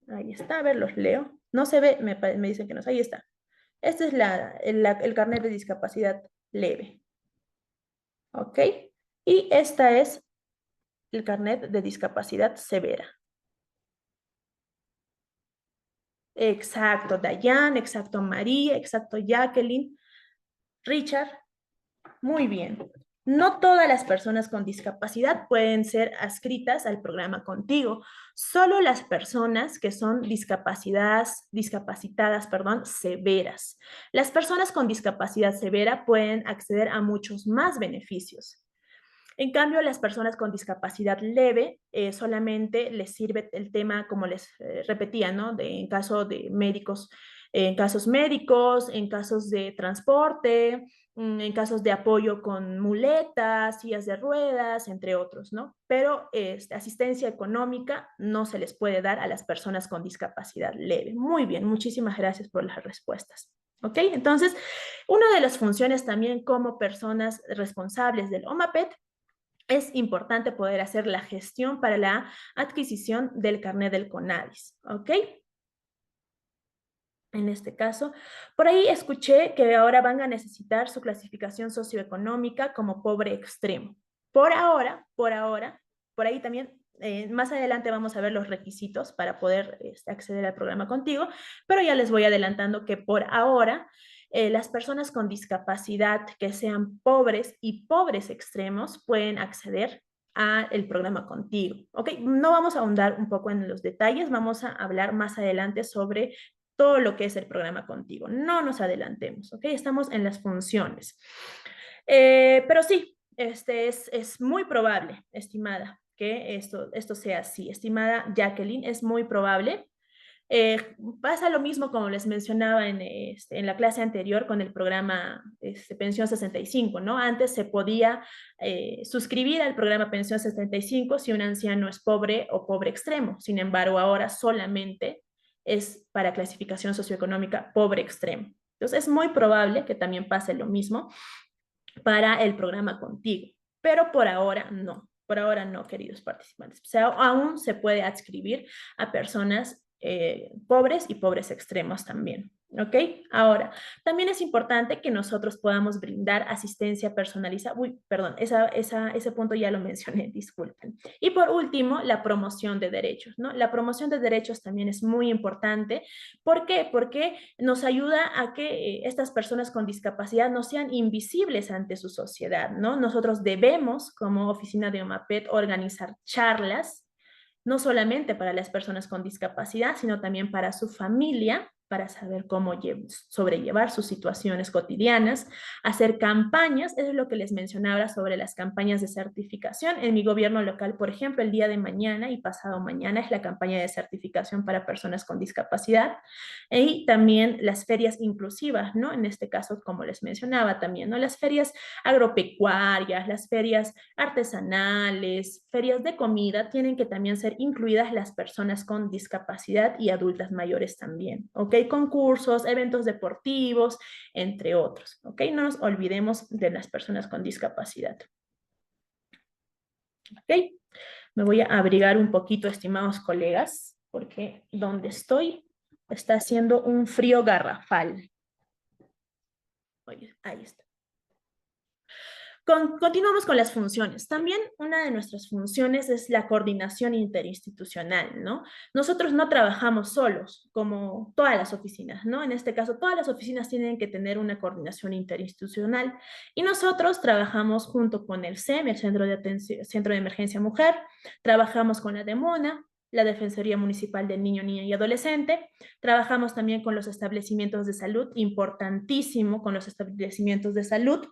Ahí está, a ver, los leo. No se ve, me dicen que no. Ahí está. Este es el carnet de discapacidad leve. ¿Ok? Y esta es el carnet de discapacidad severa. Exacto, Dayan, exacto, María, exacto, Jacqueline, Richard. Muy bien. No todas las personas con discapacidad pueden ser adscritas al programa Contigo. Solo las personas que son discapacitadas, perdón, severas. Las personas con discapacidad severa pueden acceder a muchos más beneficios. En cambio, las personas con discapacidad leve solamente les sirve el tema, como les repetía, ¿no? En caso de médicos, en casos médicos, en casos de transporte, en casos de apoyo con muletas, sillas de ruedas, entre otros, ¿no? Pero asistencia económica no se les puede dar a las personas con discapacidad leve. Muy bien, muchísimas gracias por las respuestas. ¿Ok? Entonces, una de las funciones también como personas responsables del OMAPET es importante poder hacer la gestión para la adquisición del carnet del CONADIS, ¿ok? En este caso, por ahí escuché que ahora van a necesitar su clasificación socioeconómica como pobre extremo. Por ahí también, más adelante vamos a ver los requisitos para poder acceder al programa Contigo, pero ya les voy adelantando que por ahora las personas con discapacidad que sean pobres y pobres extremos pueden acceder al programa Contigo. ¿Ok? No vamos a ahondar un poco en los detalles, vamos a hablar más adelante sobre todo lo que es el programa Contigo. No nos adelantemos, ¿ok? Estamos en las funciones. Pero sí, es muy probable, estimada, que esto sea así. Estimada Jacqueline, es muy probable. Pasa lo mismo como les mencionaba en la clase anterior con el programa Pensión 65, ¿no? Antes se podía suscribir al programa Pensión 65 si un anciano es pobre o pobre extremo. Sin embargo, ahora solamente es para clasificación socioeconómica pobre extremo. Entonces, es muy probable que también pase lo mismo para el programa Contigo, pero por ahora no. Por ahora no, queridos participantes. O sea, aún se puede adscribir a personas pobres y pobres extremos también. ¿Ok? Ahora, también es importante que nosotros podamos brindar asistencia personalizada. Uy, perdón, ese punto ya lo mencioné, disculpen. Y por último, la promoción de derechos, ¿no? La promoción de derechos también es muy importante. ¿Por qué? Porque nos ayuda a que estas personas con discapacidad no sean invisibles ante su sociedad, ¿no? Nosotros debemos, como oficina de OMAPET, organizar charlas no solamente para las personas con discapacidad, sino también para su familia, para saber cómo sobrellevar sus situaciones cotidianas, hacer campañas, eso es lo que les mencionaba sobre las campañas de certificación. En mi gobierno local, por ejemplo, el día de mañana y pasado mañana es la campaña de certificación para personas con discapacidad y también las ferias inclusivas, ¿no? En este caso, como les mencionaba también, ¿no? Las ferias agropecuarias, las ferias artesanales, ferias de comida, tienen que también ser incluidas las personas con discapacidad y adultas mayores también, ¿ok? Concursos, eventos deportivos, entre otros, ¿ok? No nos olvidemos de las personas con discapacidad, ¿ok? Me voy a abrigar un poquito, estimados colegas, porque donde estoy está haciendo un frío garrafal. Oye, ahí está. Continuamos con las funciones. También una de nuestras funciones es la coordinación interinstitucional, ¿no? Nosotros no trabajamos solos, como todas las oficinas, ¿no? En este caso, todas las oficinas tienen que tener una coordinación interinstitucional y nosotros trabajamos junto con el CEM, el Centro de Emergencia Mujer, trabajamos con la DEMONA, la Defensoría Municipal del Niño, Niña y Adolescente. Trabajamos también con los establecimientos de salud, importantísimo con los establecimientos de salud.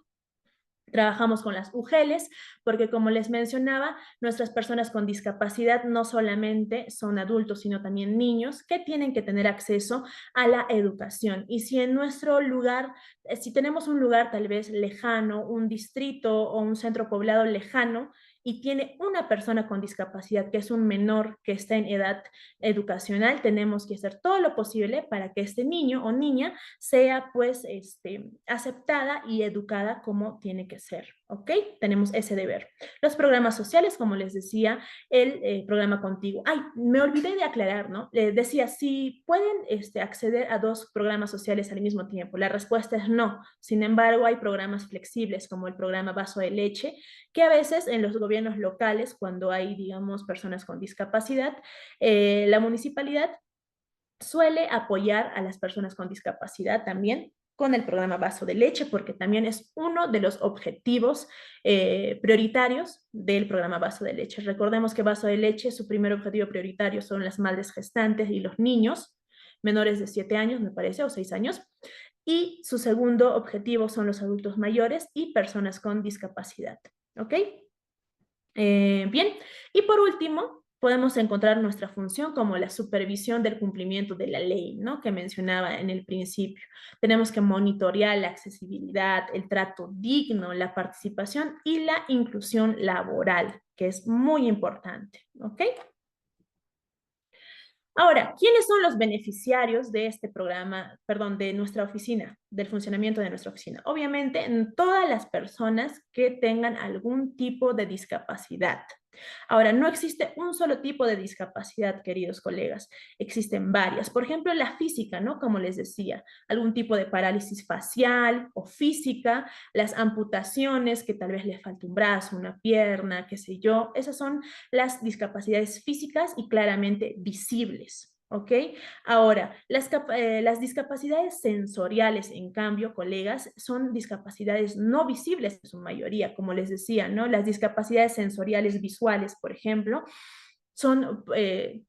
Trabajamos con las UGELES, porque como les mencionaba, nuestras personas con discapacidad no solamente son adultos, sino también niños que tienen que tener acceso a la educación. Y si en nuestro lugar, si tenemos un lugar tal vez lejano, un distrito o un centro poblado lejano, y tiene una persona con discapacidad que es un menor que está en edad educacional, tenemos que hacer todo lo posible para que este niño o niña sea pues aceptada y educada como tiene que ser, ¿ok? Tenemos ese deber. Los programas sociales, como les decía, el programa Contigo. Ay, me olvidé de aclarar, ¿no? Decía, si pueden acceder a dos programas sociales al mismo tiempo. La respuesta es no. Sin embargo, hay programas flexibles como el programa Vaso de Leche, que a veces en los gobiernos locales, cuando hay, digamos, personas con discapacidad, la municipalidad suele apoyar a las personas con discapacidad también con el programa Vaso de Leche, porque también es uno de los objetivos prioritarios del programa Vaso de Leche. Recordemos que Vaso de Leche, su primer objetivo prioritario son las madres gestantes y los niños menores de 7 años, me parece, o 6 años, y su segundo objetivo son los adultos mayores y personas con discapacidad. ¿Ok? Bien, y por último, podemos encontrar nuestra función como la supervisión del cumplimiento de la ley, ¿no? Que mencionaba en el principio. Tenemos que monitorear la accesibilidad, el trato digno, la participación y la inclusión laboral, que es muy importante, ¿ok? Ahora, ¿quiénes son los beneficiarios de este programa, perdón, de nuestra oficina, del funcionamiento de nuestra oficina? Obviamente, todas las personas que tengan algún tipo de discapacidad. Ahora, no existe un solo tipo de discapacidad, queridos colegas, existen varias. Por ejemplo, la física, ¿no? Como les decía, algún tipo de parálisis facial o física, las amputaciones, que tal vez le falte un brazo, una pierna, qué sé yo, esas son las discapacidades físicas y claramente visibles. ¿Ok? Ahora, las discapacidades sensoriales, en cambio, colegas, son discapacidades no visibles en su mayoría, como les decía, ¿no? Las discapacidades sensoriales visuales, por ejemplo,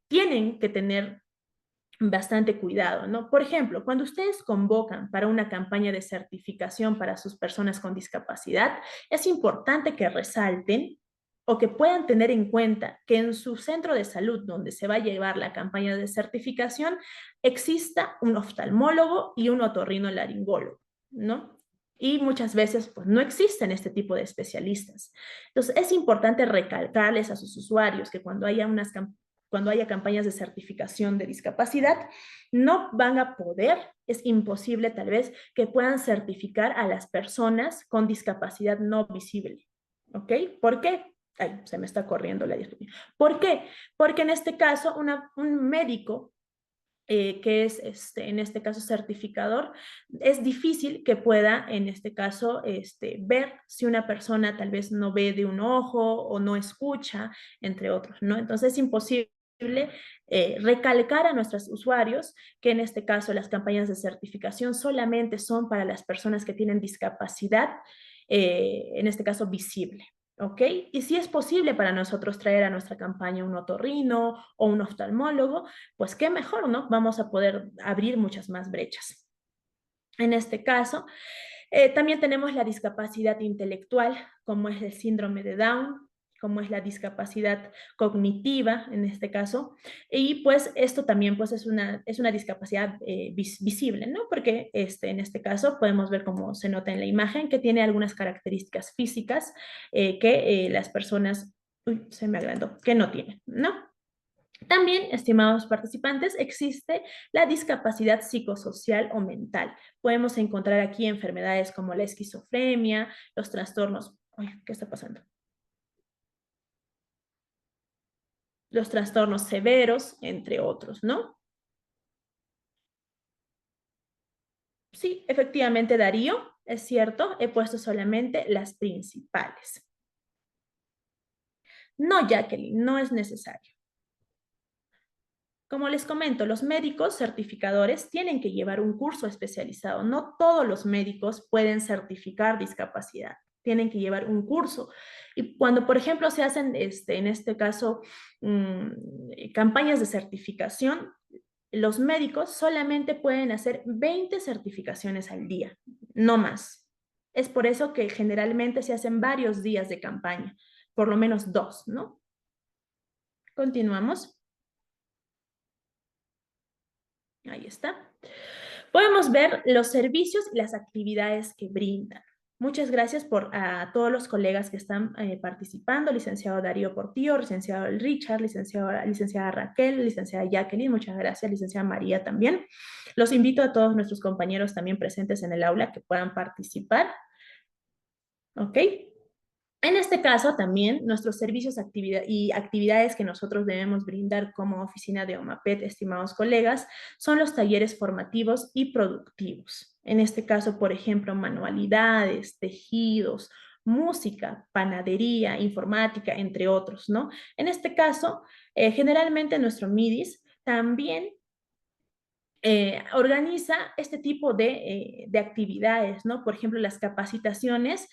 tienen que tener bastante cuidado, ¿no? Por ejemplo, cuando ustedes convocan para una campaña de certificación para sus personas con discapacidad, es importante que resalten o que puedan tener en cuenta que en su centro de salud donde se va a llevar la campaña de certificación exista un oftalmólogo y un otorrinolaringólogo, ¿no? Y muchas veces pues, no existen este tipo de especialistas. Entonces, es importante recalcarles a sus usuarios que cuando haya unas cuando haya campañas de certificación de discapacidad, no van a poder, es imposible tal vez que puedan certificar a las personas con discapacidad no visible. ¿Ok? ¿Por qué? Ay, se me está corriendo la diapositiva. ¿Por qué? Porque en este caso un médico que es en este caso certificador, es difícil que pueda en este caso ver si una persona tal vez no ve de un ojo o no escucha, entre otros, ¿no? Entonces es imposible recalcar a nuestros usuarios que en este caso las campañas de certificación solamente son para las personas que tienen discapacidad, en este caso visible. ¿Ok? Y si es posible para nosotros traer a nuestra campaña un otorrino o un oftalmólogo, pues qué mejor, ¿no? Vamos a poder abrir muchas más brechas. En este caso, también tenemos la discapacidad intelectual, como es el síndrome de Down, como es la discapacidad cognitiva en este caso, y pues esto también pues es una discapacidad visible, ¿no? Porque en este caso podemos ver como se nota en la imagen que tiene algunas características físicas que las personas, uy, se me agrandó, que no tienen, ¿no? También, estimados participantes, existe la discapacidad psicosocial o mental. Podemos encontrar aquí enfermedades como la esquizofrenia, los trastornos, ay, ¿qué está pasando? Los trastornos severos, entre otros, ¿no? Sí, efectivamente, Darío, es cierto, he puesto solamente las principales. No, Jacqueline, no es necesario. Como les comento, los médicos certificadores tienen que llevar un curso especializado. No todos los médicos pueden certificar discapacidad. Tienen que llevar un curso. Y cuando, por ejemplo, se hacen, en este caso, campañas de certificación, los médicos solamente pueden hacer 20 certificaciones al día, no más. Es por eso que generalmente se hacen varios días de campaña, por lo menos dos, ¿no? Continuamos. Ahí está. Podemos ver los servicios y las actividades que brindan. Muchas gracias a todos los colegas que están participando, licenciado Darío Portillo, licenciado Richard, licenciada Raquel, licenciada Jacqueline, muchas gracias, licenciada María también. Los invito a todos nuestros compañeros también presentes en el aula que puedan participar. ¿Ok? En este caso, también nuestros servicios y actividades que nosotros debemos brindar como oficina de OMAPET, estimados colegas, son los talleres formativos y productivos. En este caso, por ejemplo, manualidades, tejidos, música, panadería, informática, entre otros, ¿no? En este caso, generalmente nuestro MIDIS también organiza este tipo de actividades, ¿no? Por ejemplo, las capacitaciones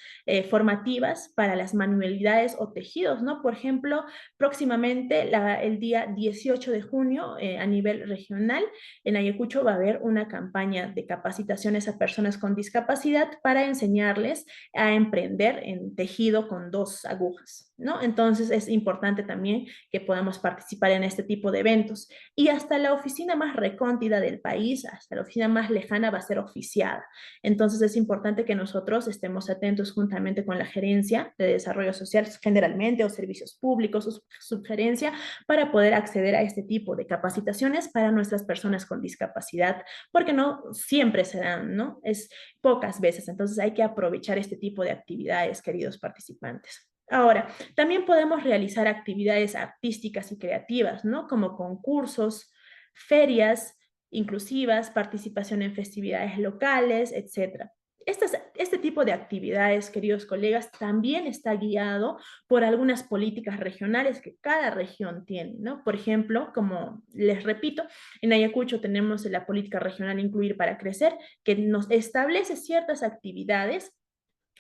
formativas para las manualidades o tejidos, ¿no? Por ejemplo, próximamente el día 18 de junio a nivel regional en Ayacucho va a haber una campaña de capacitaciones a personas con discapacidad para enseñarles a emprender en tejido con dos agujas, ¿no? Entonces es importante también que podamos participar en este tipo de eventos y hasta la oficina más recóndita del país, hasta la oficina más lejana va a ser oficiada. Entonces es importante que nosotros estemos atentos juntamente con la gerencia de desarrollo social generalmente o servicios públicos o subgerencia para poder acceder a este tipo de capacitaciones para nuestras personas con discapacidad, porque no siempre se dan, ¿no? Es pocas veces, entonces hay que aprovechar este tipo de actividades, queridos participantes. Ahora, también podemos realizar actividades artísticas y creativas, ¿no? Como concursos, ferias inclusivas, participación en festividades locales, etc. Este tipo de actividades, queridos colegas, también está guiado por algunas políticas regionales que cada región tiene, ¿no? Por ejemplo, como les repito, en Ayacucho tenemos la política regional Incluir para Crecer, que nos establece ciertas actividades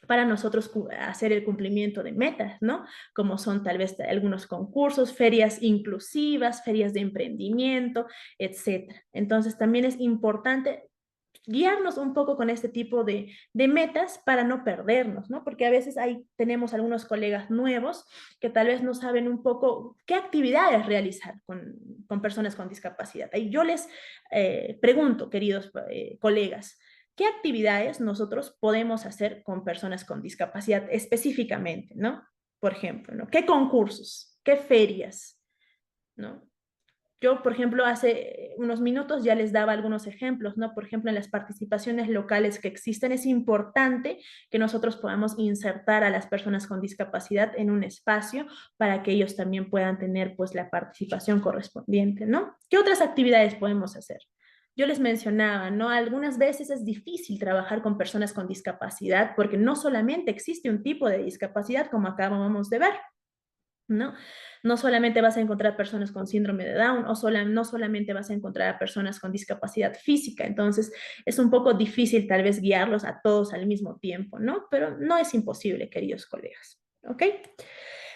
para nosotros hacer el cumplimiento de metas, ¿no? Como son tal vez algunos concursos, ferias inclusivas, ferias de emprendimiento, etcétera. Entonces también es importante guiarnos un poco con este tipo de metas para no perdernos, ¿no? Porque a veces tenemos algunos colegas nuevos que tal vez no saben un poco qué actividades realizar con personas con discapacidad. Y yo les pregunto, queridos colegas, ¿qué actividades nosotros podemos hacer con personas con discapacidad específicamente, ¿no? Por ejemplo, ¿no? ¿Qué concursos? ¿Qué ferias? ¿No? Yo, por ejemplo, hace unos minutos ya les daba algunos ejemplos, ¿no? Por ejemplo, en las participaciones locales que existen, es importante que nosotros podamos insertar a las personas con discapacidad en un espacio para que ellos también puedan tener, pues, la participación correspondiente, ¿no? ¿Qué otras actividades podemos hacer? Yo les mencionaba, ¿no? Algunas veces es difícil trabajar con personas con discapacidad porque no solamente existe un tipo de discapacidad, como acabamos de ver, ¿no? No solamente vas a encontrar personas con síndrome de Down no solamente vas a encontrar a personas con discapacidad física, entonces es un poco difícil tal vez guiarlos a todos al mismo tiempo, ¿no? Pero no es imposible, queridos colegas, ¿ok?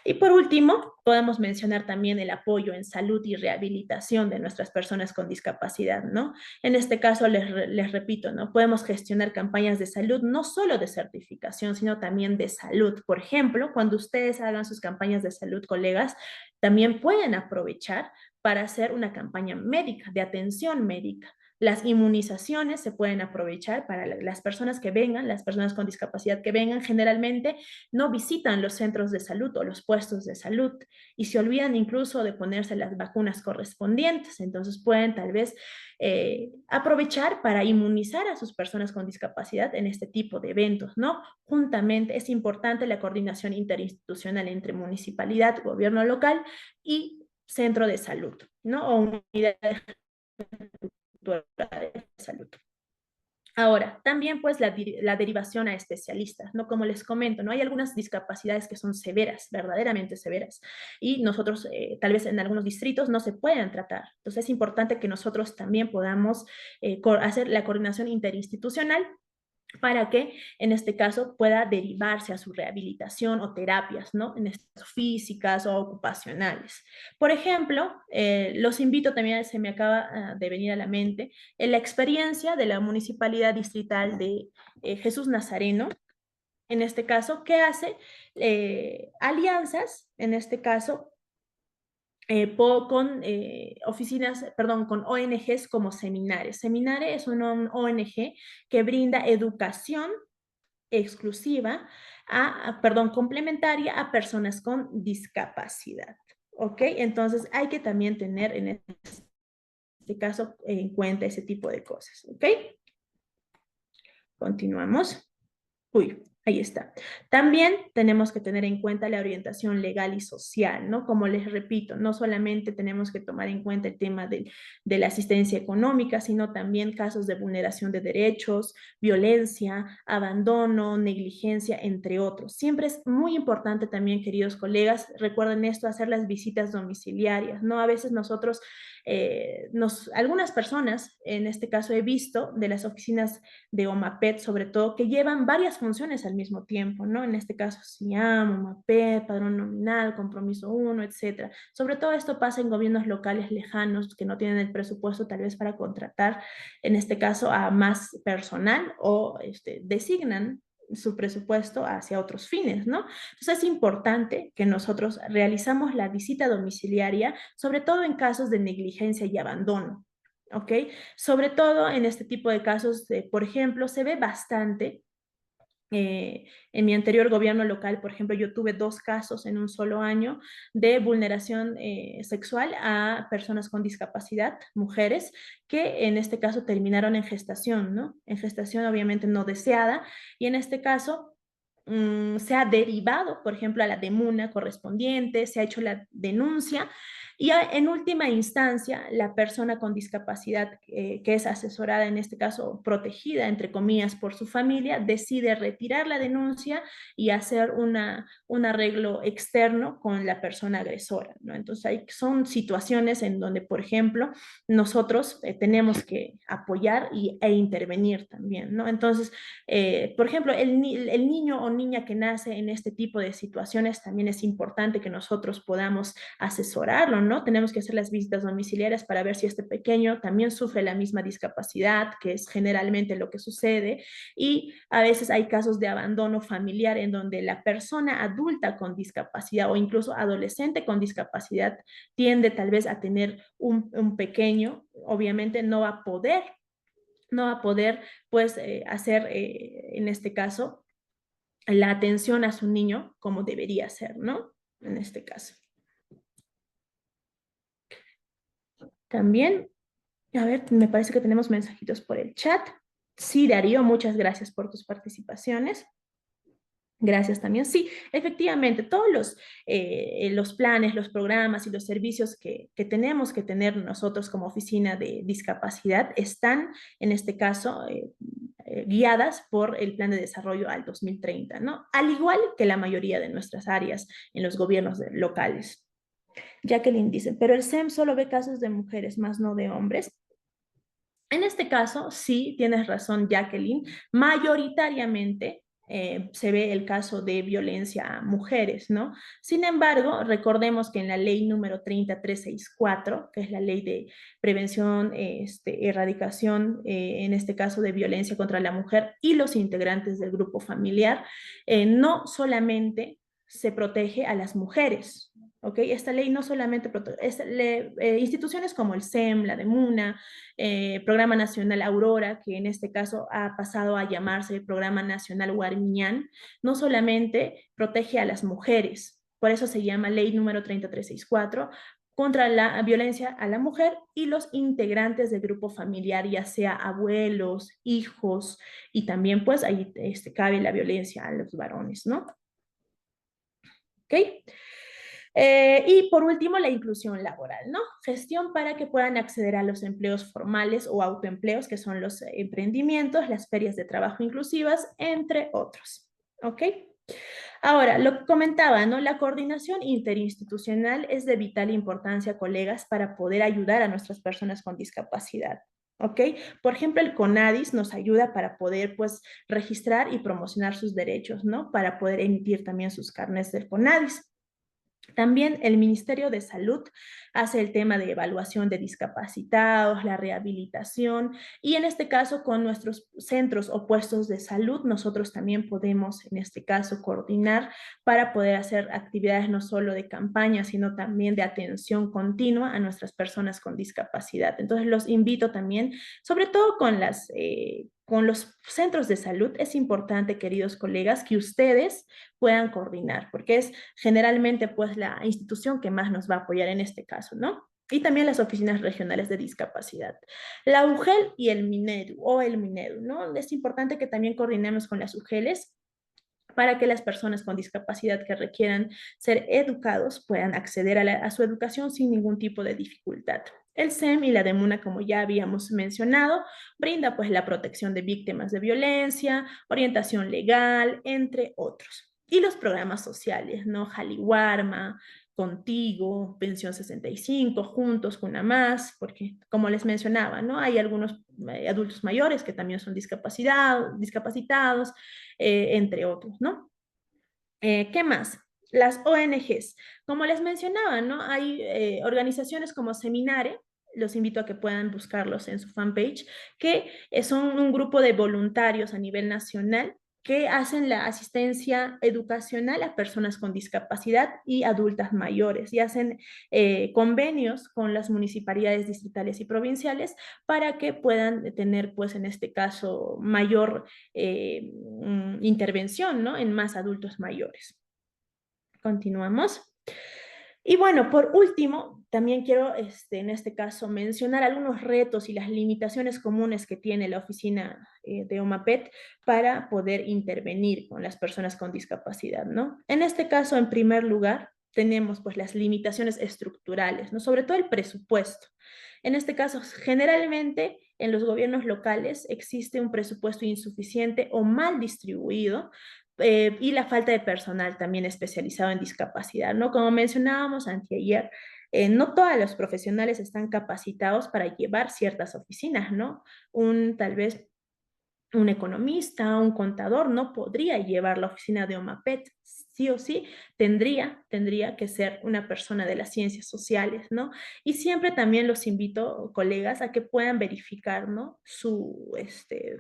Y por último, podemos mencionar también el apoyo en salud y rehabilitación de nuestras personas con discapacidad, ¿no? En este caso, les repito, ¿no? Podemos gestionar campañas de salud, no solo de certificación, sino también de salud. Por ejemplo, cuando ustedes hagan sus campañas de salud, colegas, también pueden aprovechar para hacer una campaña médica, de atención médica. Las inmunizaciones se pueden aprovechar para las personas que vengan, las personas con discapacidad que vengan, generalmente no visitan los centros de salud o los puestos de salud y se olvidan incluso de ponerse las vacunas correspondientes. Entonces pueden tal vez aprovechar para inmunizar a sus personas con discapacidad en este tipo de eventos, ¿no? Juntamente es importante la coordinación interinstitucional entre municipalidad, gobierno local y centro de salud, ¿no? O unidad de salud. Ahora, también pues la derivación a especialistas, ¿no? Como les comento, ¿no? Hay algunas discapacidades que son severas, verdaderamente severas, y nosotros tal vez en algunos distritos no se pueden tratar. Entonces es importante que nosotros también podamos hacer la coordinación interinstitucional para que en este caso pueda derivarse a su rehabilitación o terapias, ¿no? En estas físicas o ocupacionales. Por ejemplo, los invito también, se me acaba de venir a la mente, en la experiencia de la Municipalidad Distrital de Jesús Nazareno, en este caso, que hace alianzas, en este caso, con oficinas, perdón, con ONGs como Seminare. Seminare es una ONG que brinda educación exclusiva, perdón, complementaria a personas con discapacidad. ¿Ok? Entonces hay que también tener en este caso en cuenta ese tipo de cosas. ¿Ok? Continuamos. Uy, ahí está. También tenemos que tener en cuenta la orientación legal y social, ¿no? Como les repito, no solamente tenemos que tomar en cuenta el tema de la asistencia económica, sino también casos de vulneración de derechos, violencia, abandono, negligencia, entre otros. Siempre es muy importante también, queridos colegas, recuerden esto, hacer las visitas domiciliarias, ¿no? A veces nosotros, algunas personas, en este caso he visto de las oficinas de OMAPET, sobre todo, que llevan varias funciones al mismo tiempo, ¿no? En este caso, SIAM, OMAPET, Padrón Nominal, Compromiso 1, etcétera. Sobre todo esto pasa en gobiernos locales lejanos que no tienen el presupuesto tal vez para contratar, en este caso, a más personal o designan su presupuesto hacia otros fines, ¿no? Entonces es importante que nosotros realizamos la visita domiciliaria, sobre todo en casos de negligencia y abandono, ¿ok? Sobre todo en este tipo de casos, por ejemplo, se ve bastante. En mi anterior gobierno local, por ejemplo, yo tuve 2 casos en un solo año de vulneración sexual a personas con discapacidad, mujeres, que en este caso terminaron en gestación, ¿no? En gestación obviamente no deseada, y en este caso se ha derivado, por ejemplo, a la demuna correspondiente, se ha hecho la denuncia y en última instancia, la persona con discapacidad que es asesorada, en este caso protegida, entre comillas, por su familia, decide retirar la denuncia y hacer un arreglo externo con la persona agresora, ¿no? Entonces, son situaciones en donde, por ejemplo, nosotros tenemos que apoyar e intervenir también, ¿no? Entonces, por ejemplo, el niño o niña que nace en este tipo de situaciones también es importante que nosotros podamos asesorarlo, ¿no? Tenemos que hacer las visitas domiciliarias para ver si este pequeño también sufre la misma discapacidad, que es generalmente lo que sucede, y a veces hay casos de abandono familiar en donde la persona adulta con discapacidad o incluso adolescente con discapacidad tiende tal vez a tener un pequeño, obviamente no va a poder pues hacer en este caso la atención a su niño como debería ser, ¿no? En este caso. También, a ver, me parece que tenemos mensajitos por el chat. Sí, Darío, muchas gracias por tus participaciones. Gracias también. Sí, efectivamente, todos los planes, los programas y los servicios que tenemos que tener nosotros como oficina de discapacidad están, en este caso, guiadas por el Plan de Desarrollo al 2030, ¿no? Al igual que la mayoría de nuestras áreas en los gobiernos locales. Jacqueline dice, pero el SEM solo ve casos de mujeres, más no de hombres. En este caso, sí, tienes razón, Jacqueline. Mayoritariamente se ve el caso de violencia a mujeres, ¿no? Sin embargo, recordemos que en la ley número 30364, que es la ley de prevención, erradicación, en este caso de violencia contra la mujer y los integrantes del grupo familiar, no solamente se protege a las mujeres. ¿Ok? Esta ley no solamente protege, instituciones como el SEM, la DEMUNA, Programa Nacional Aurora, que en este caso ha pasado a llamarse el Programa Nacional Guarmiñán, no solamente protege a las mujeres, por eso se llama Ley número 30364, contra la violencia a la mujer y los integrantes del grupo familiar, ya sea abuelos, hijos, y también pues ahí cabe la violencia a los varones, ¿no? ¿Ok? Y por último, la inclusión laboral, ¿no? Gestión para que puedan acceder a los empleos formales o autoempleos, que son los emprendimientos, las ferias de trabajo inclusivas, entre otros. ¿Ok? Ahora, lo que comentaba, ¿no? La coordinación interinstitucional es de vital importancia, colegas, para poder ayudar a nuestras personas con discapacidad. ¿Ok? Por ejemplo, el CONADIS nos ayuda para poder, pues, registrar y promocionar sus derechos, ¿no? Para poder emitir también sus carnes del CONADIS. También el Ministerio de Salud hace el tema de evaluación de discapacitados, la rehabilitación y en este caso con nuestros centros o puestos de salud nosotros también podemos en este caso coordinar para poder hacer actividades no solo de campaña sino también de atención continua a nuestras personas con discapacidad. Entonces los invito también, sobre todo con los centros de salud, es importante, queridos colegas, que ustedes puedan coordinar, porque es generalmente pues la institución que más nos va a apoyar en este caso, ¿no? Y también las oficinas regionales de discapacidad. La UGEL y el MINEDU o el MINEDU, ¿no? Es importante que también coordinemos con las UGELes para que las personas con discapacidad que requieran ser educados puedan acceder a su educación sin ningún tipo de dificultad. El SEM y la DEMUNA, como ya habíamos mencionado, brinda pues la protección de víctimas de violencia, orientación legal, entre otros. Y los programas sociales, ¿no? Jaliwarma, Contigo, Pensión 65, Juntos, Cuna Más, porque como les mencionaba, ¿no? Hay algunos adultos mayores que también son discapacitados, entre otros, ¿no? ¿Qué más? Las ONGs. Como les mencionaba, ¿no? Hay organizaciones como Seminare, los invito a que puedan buscarlos en su fanpage, que son un grupo de voluntarios a nivel nacional que hacen la asistencia educacional a personas con discapacidad y adultas mayores y hacen convenios con las municipalidades distritales y provinciales para que puedan tener, pues en este caso, mayor intervención, ¿no? En más adultos mayores. Continuamos. Y bueno, por último, también quiero en este caso mencionar algunos retos y las limitaciones comunes que tiene la oficina de OMAPET para poder intervenir con las personas con discapacidad, ¿no? En este caso, en primer lugar, tenemos pues las limitaciones estructurales, ¿no? Sobre todo el presupuesto. En este caso, generalmente en los gobiernos locales existe un presupuesto insuficiente o mal distribuido y la falta de personal también especializado en discapacidad, ¿no? Como mencionábamos anteayer, no todos los profesionales están capacitados para llevar ciertas oficinas, ¿no? Tal vez un economista, un contador no podría llevar la oficina de OMAPET, sí o sí, tendría que ser una persona de las ciencias sociales, ¿no? Y siempre también los invito, colegas, a que puedan verificar, ¿no?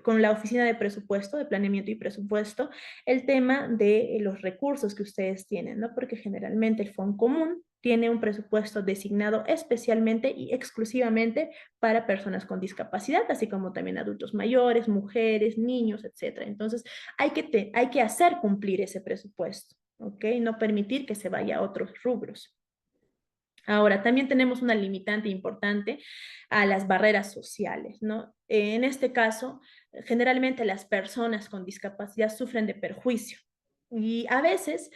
Con la oficina de presupuesto, de planeamiento y presupuesto, el tema de los recursos que ustedes tienen, ¿no? Porque generalmente el Fondo Común tiene un presupuesto designado especialmente y exclusivamente para personas con discapacidad, así como también adultos mayores, mujeres, niños, etcétera. Entonces, hay que hacer cumplir ese presupuesto, ¿ok? No permitir que se vaya a otros rubros. Ahora, también tenemos una limitante importante a las barreras sociales, ¿no? En este caso, generalmente las personas con discapacidad sufren de perjuicio. Y a veces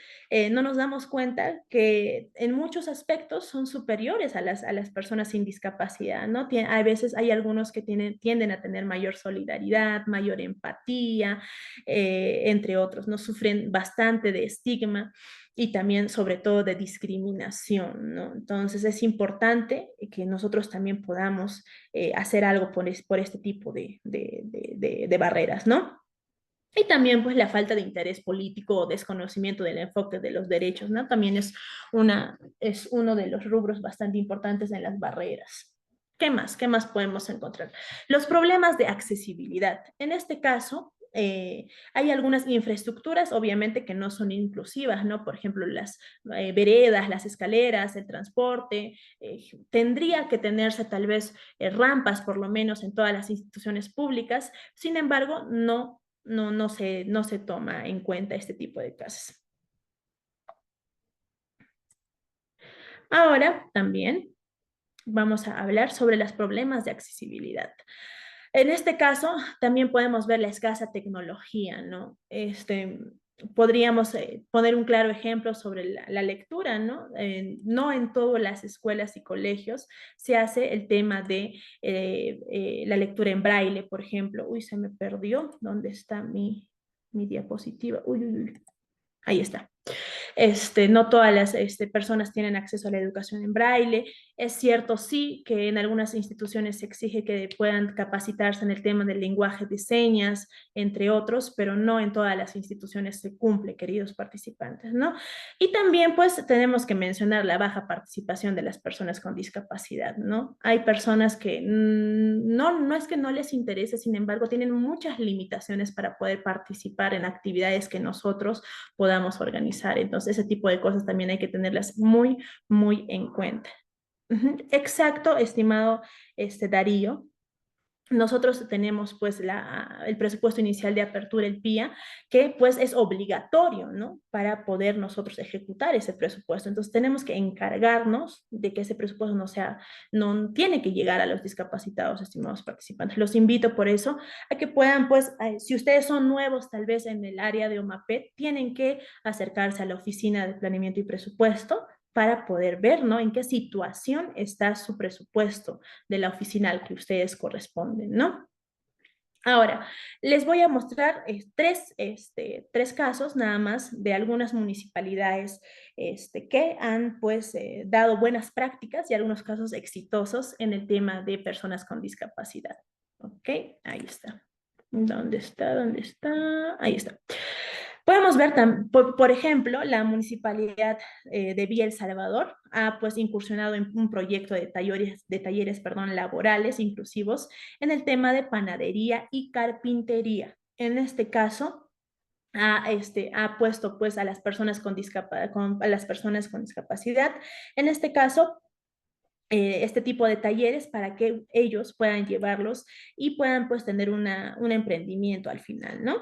no nos damos cuenta que en muchos aspectos son superiores a las personas sin discapacidad, ¿no? A veces hay algunos que tienden a tener mayor solidaridad, mayor empatía, entre otros, ¿no? Sufren bastante de estigma y también sobre todo de discriminación, ¿no? Entonces es importante que nosotros también podamos hacer algo por este tipo de barreras, ¿no? Y también pues la falta de interés político o desconocimiento del enfoque de los derechos, ¿no? También es uno de los rubros bastante importantes en las barreras. ¿Qué más? ¿Qué más podemos encontrar? Los problemas de accesibilidad. En este caso, hay algunas infraestructuras, obviamente, que no son inclusivas, ¿no? Por ejemplo, las veredas, las escaleras, el transporte. Tendría que tenerse tal vez rampas, por lo menos, en todas las instituciones públicas. Sin embargo, no se toma en cuenta este tipo de casos. Ahora también vamos a hablar sobre los problemas de accesibilidad. En este caso, también podemos ver la escasa tecnología, ¿no? Podríamos poner un claro ejemplo sobre la lectura, ¿no? No en todas las escuelas y colegios se hace el tema de la lectura en braille, por ejemplo. Uy, se me perdió. ¿Dónde está mi diapositiva? Uy, uy, uy. Ahí está. No todas las personas tienen acceso a la educación en braille. Es cierto, sí, que en algunas instituciones se exige que puedan capacitarse en el tema del lenguaje de señas, entre otros, pero no en todas las instituciones se cumple, queridos participantes, ¿no? Y también, pues, tenemos que mencionar la baja participación de las personas con discapacidad, ¿no? Hay personas que no es que no les interese, sin embargo, tienen muchas limitaciones para poder participar en actividades que nosotros podamos organizar. Entonces, ese tipo de cosas también hay que tenerlas muy, muy en cuenta. Exacto, estimado Darío. Nosotros tenemos pues el presupuesto inicial de apertura, el PIA, que pues es obligatorio, ¿no? Para poder nosotros ejecutar ese presupuesto. Entonces tenemos que encargarnos de que ese presupuesto no tiene que llegar a los discapacitados, estimados participantes. Los invito por eso a que puedan pues, si ustedes son nuevos tal vez en el área de OMAPET, tienen que acercarse a la oficina de planeamiento y presupuesto para poder ver, ¿no? En qué situación está su presupuesto de la oficina al que ustedes corresponden, ¿no? Ahora, les voy a mostrar tres casos nada más de algunas municipalidades que han pues dado buenas prácticas y algunos casos exitosos en el tema de personas con discapacidad. ¿Ok? Ahí está. ¿Dónde está? ¿Dónde está? Ahí está. Podemos ver, por ejemplo, la municipalidad de Villa El Salvador ha pues incursionado en un proyecto de talleres, perdón, laborales inclusivos en el tema de panadería y carpintería. En este caso, ha puesto pues a las personas a las personas con discapacidad, en este caso, este tipo de talleres para que ellos puedan llevarlos y puedan pues tener un emprendimiento al final, ¿no?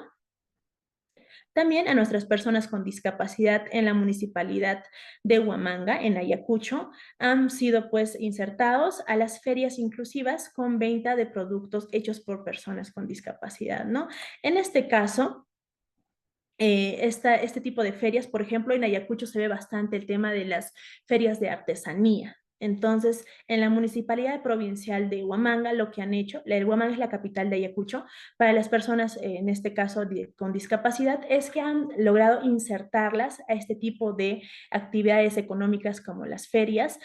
También a nuestras personas con discapacidad en la municipalidad de Huamanga, en Ayacucho, han sido pues insertados a las ferias inclusivas con venta de productos hechos por personas con discapacidad, ¿no? En este caso, este tipo de ferias, por ejemplo, en Ayacucho se ve bastante el tema de las ferias de artesanía. Entonces, en la municipalidad provincial de Huamanga, lo que han hecho, Huamanga es la capital de Ayacucho, para las personas, en este caso con discapacidad, es que han logrado insertarlas a este tipo de actividades económicas como las ferias,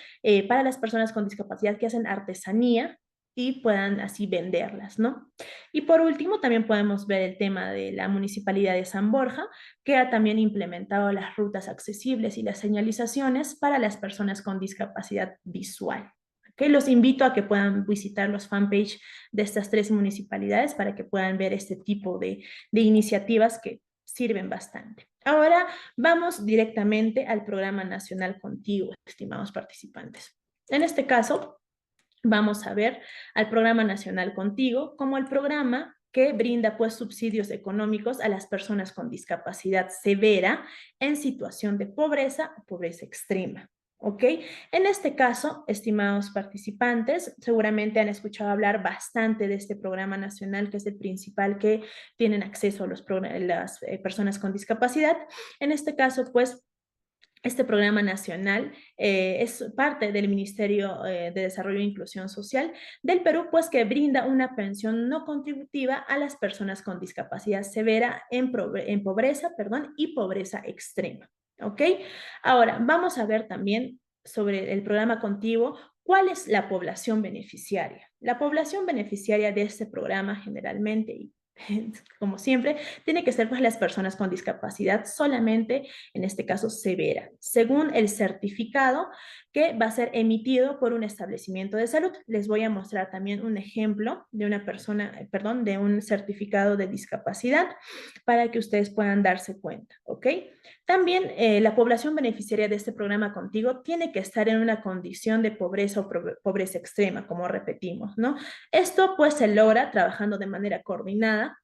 para las personas con discapacidad que hacen artesanía y puedan así venderlas, ¿no? Y por último, también podemos ver el tema de la Municipalidad de San Borja, que ha también implementado las rutas accesibles y las señalizaciones para las personas con discapacidad visual. ¿Okay? Los invito a que puedan visitar los fanpage de estas tres municipalidades para que puedan ver este tipo de iniciativas que sirven bastante. Ahora vamos directamente al Programa Nacional Contigo, estimados participantes. En este caso, vamos a ver al Programa Nacional Contigo como el programa que brinda pues subsidios económicos a las personas con discapacidad severa en situación de pobreza o pobreza extrema. ¿Ok? En este caso, estimados participantes, seguramente han escuchado hablar bastante de este programa nacional, que es el principal que tienen acceso a las personas con discapacidad. En este caso, pues, este programa nacional es parte del Ministerio de Desarrollo e Inclusión Social del Perú, pues que brinda una pensión no contributiva a las personas con discapacidad severa en pobreza, perdón, y pobreza extrema. ¿Ok? Ahora, vamos a ver también sobre el programa Contigo, ¿cuál es la población beneficiaria? La población beneficiaria de este programa generalmente, y como siempre, tiene que ser pues las personas con discapacidad solamente, en este caso severa, según el certificado que va a ser emitido por un establecimiento de salud. Les voy a mostrar también un ejemplo de una persona, perdón, de un certificado de discapacidad para que ustedes puedan darse cuenta, ¿ok? También la población beneficiaria de este programa Contigo tiene que estar en una condición de pobreza o pobreza extrema, como repetimos, ¿no? Esto pues se logra trabajando de manera coordinada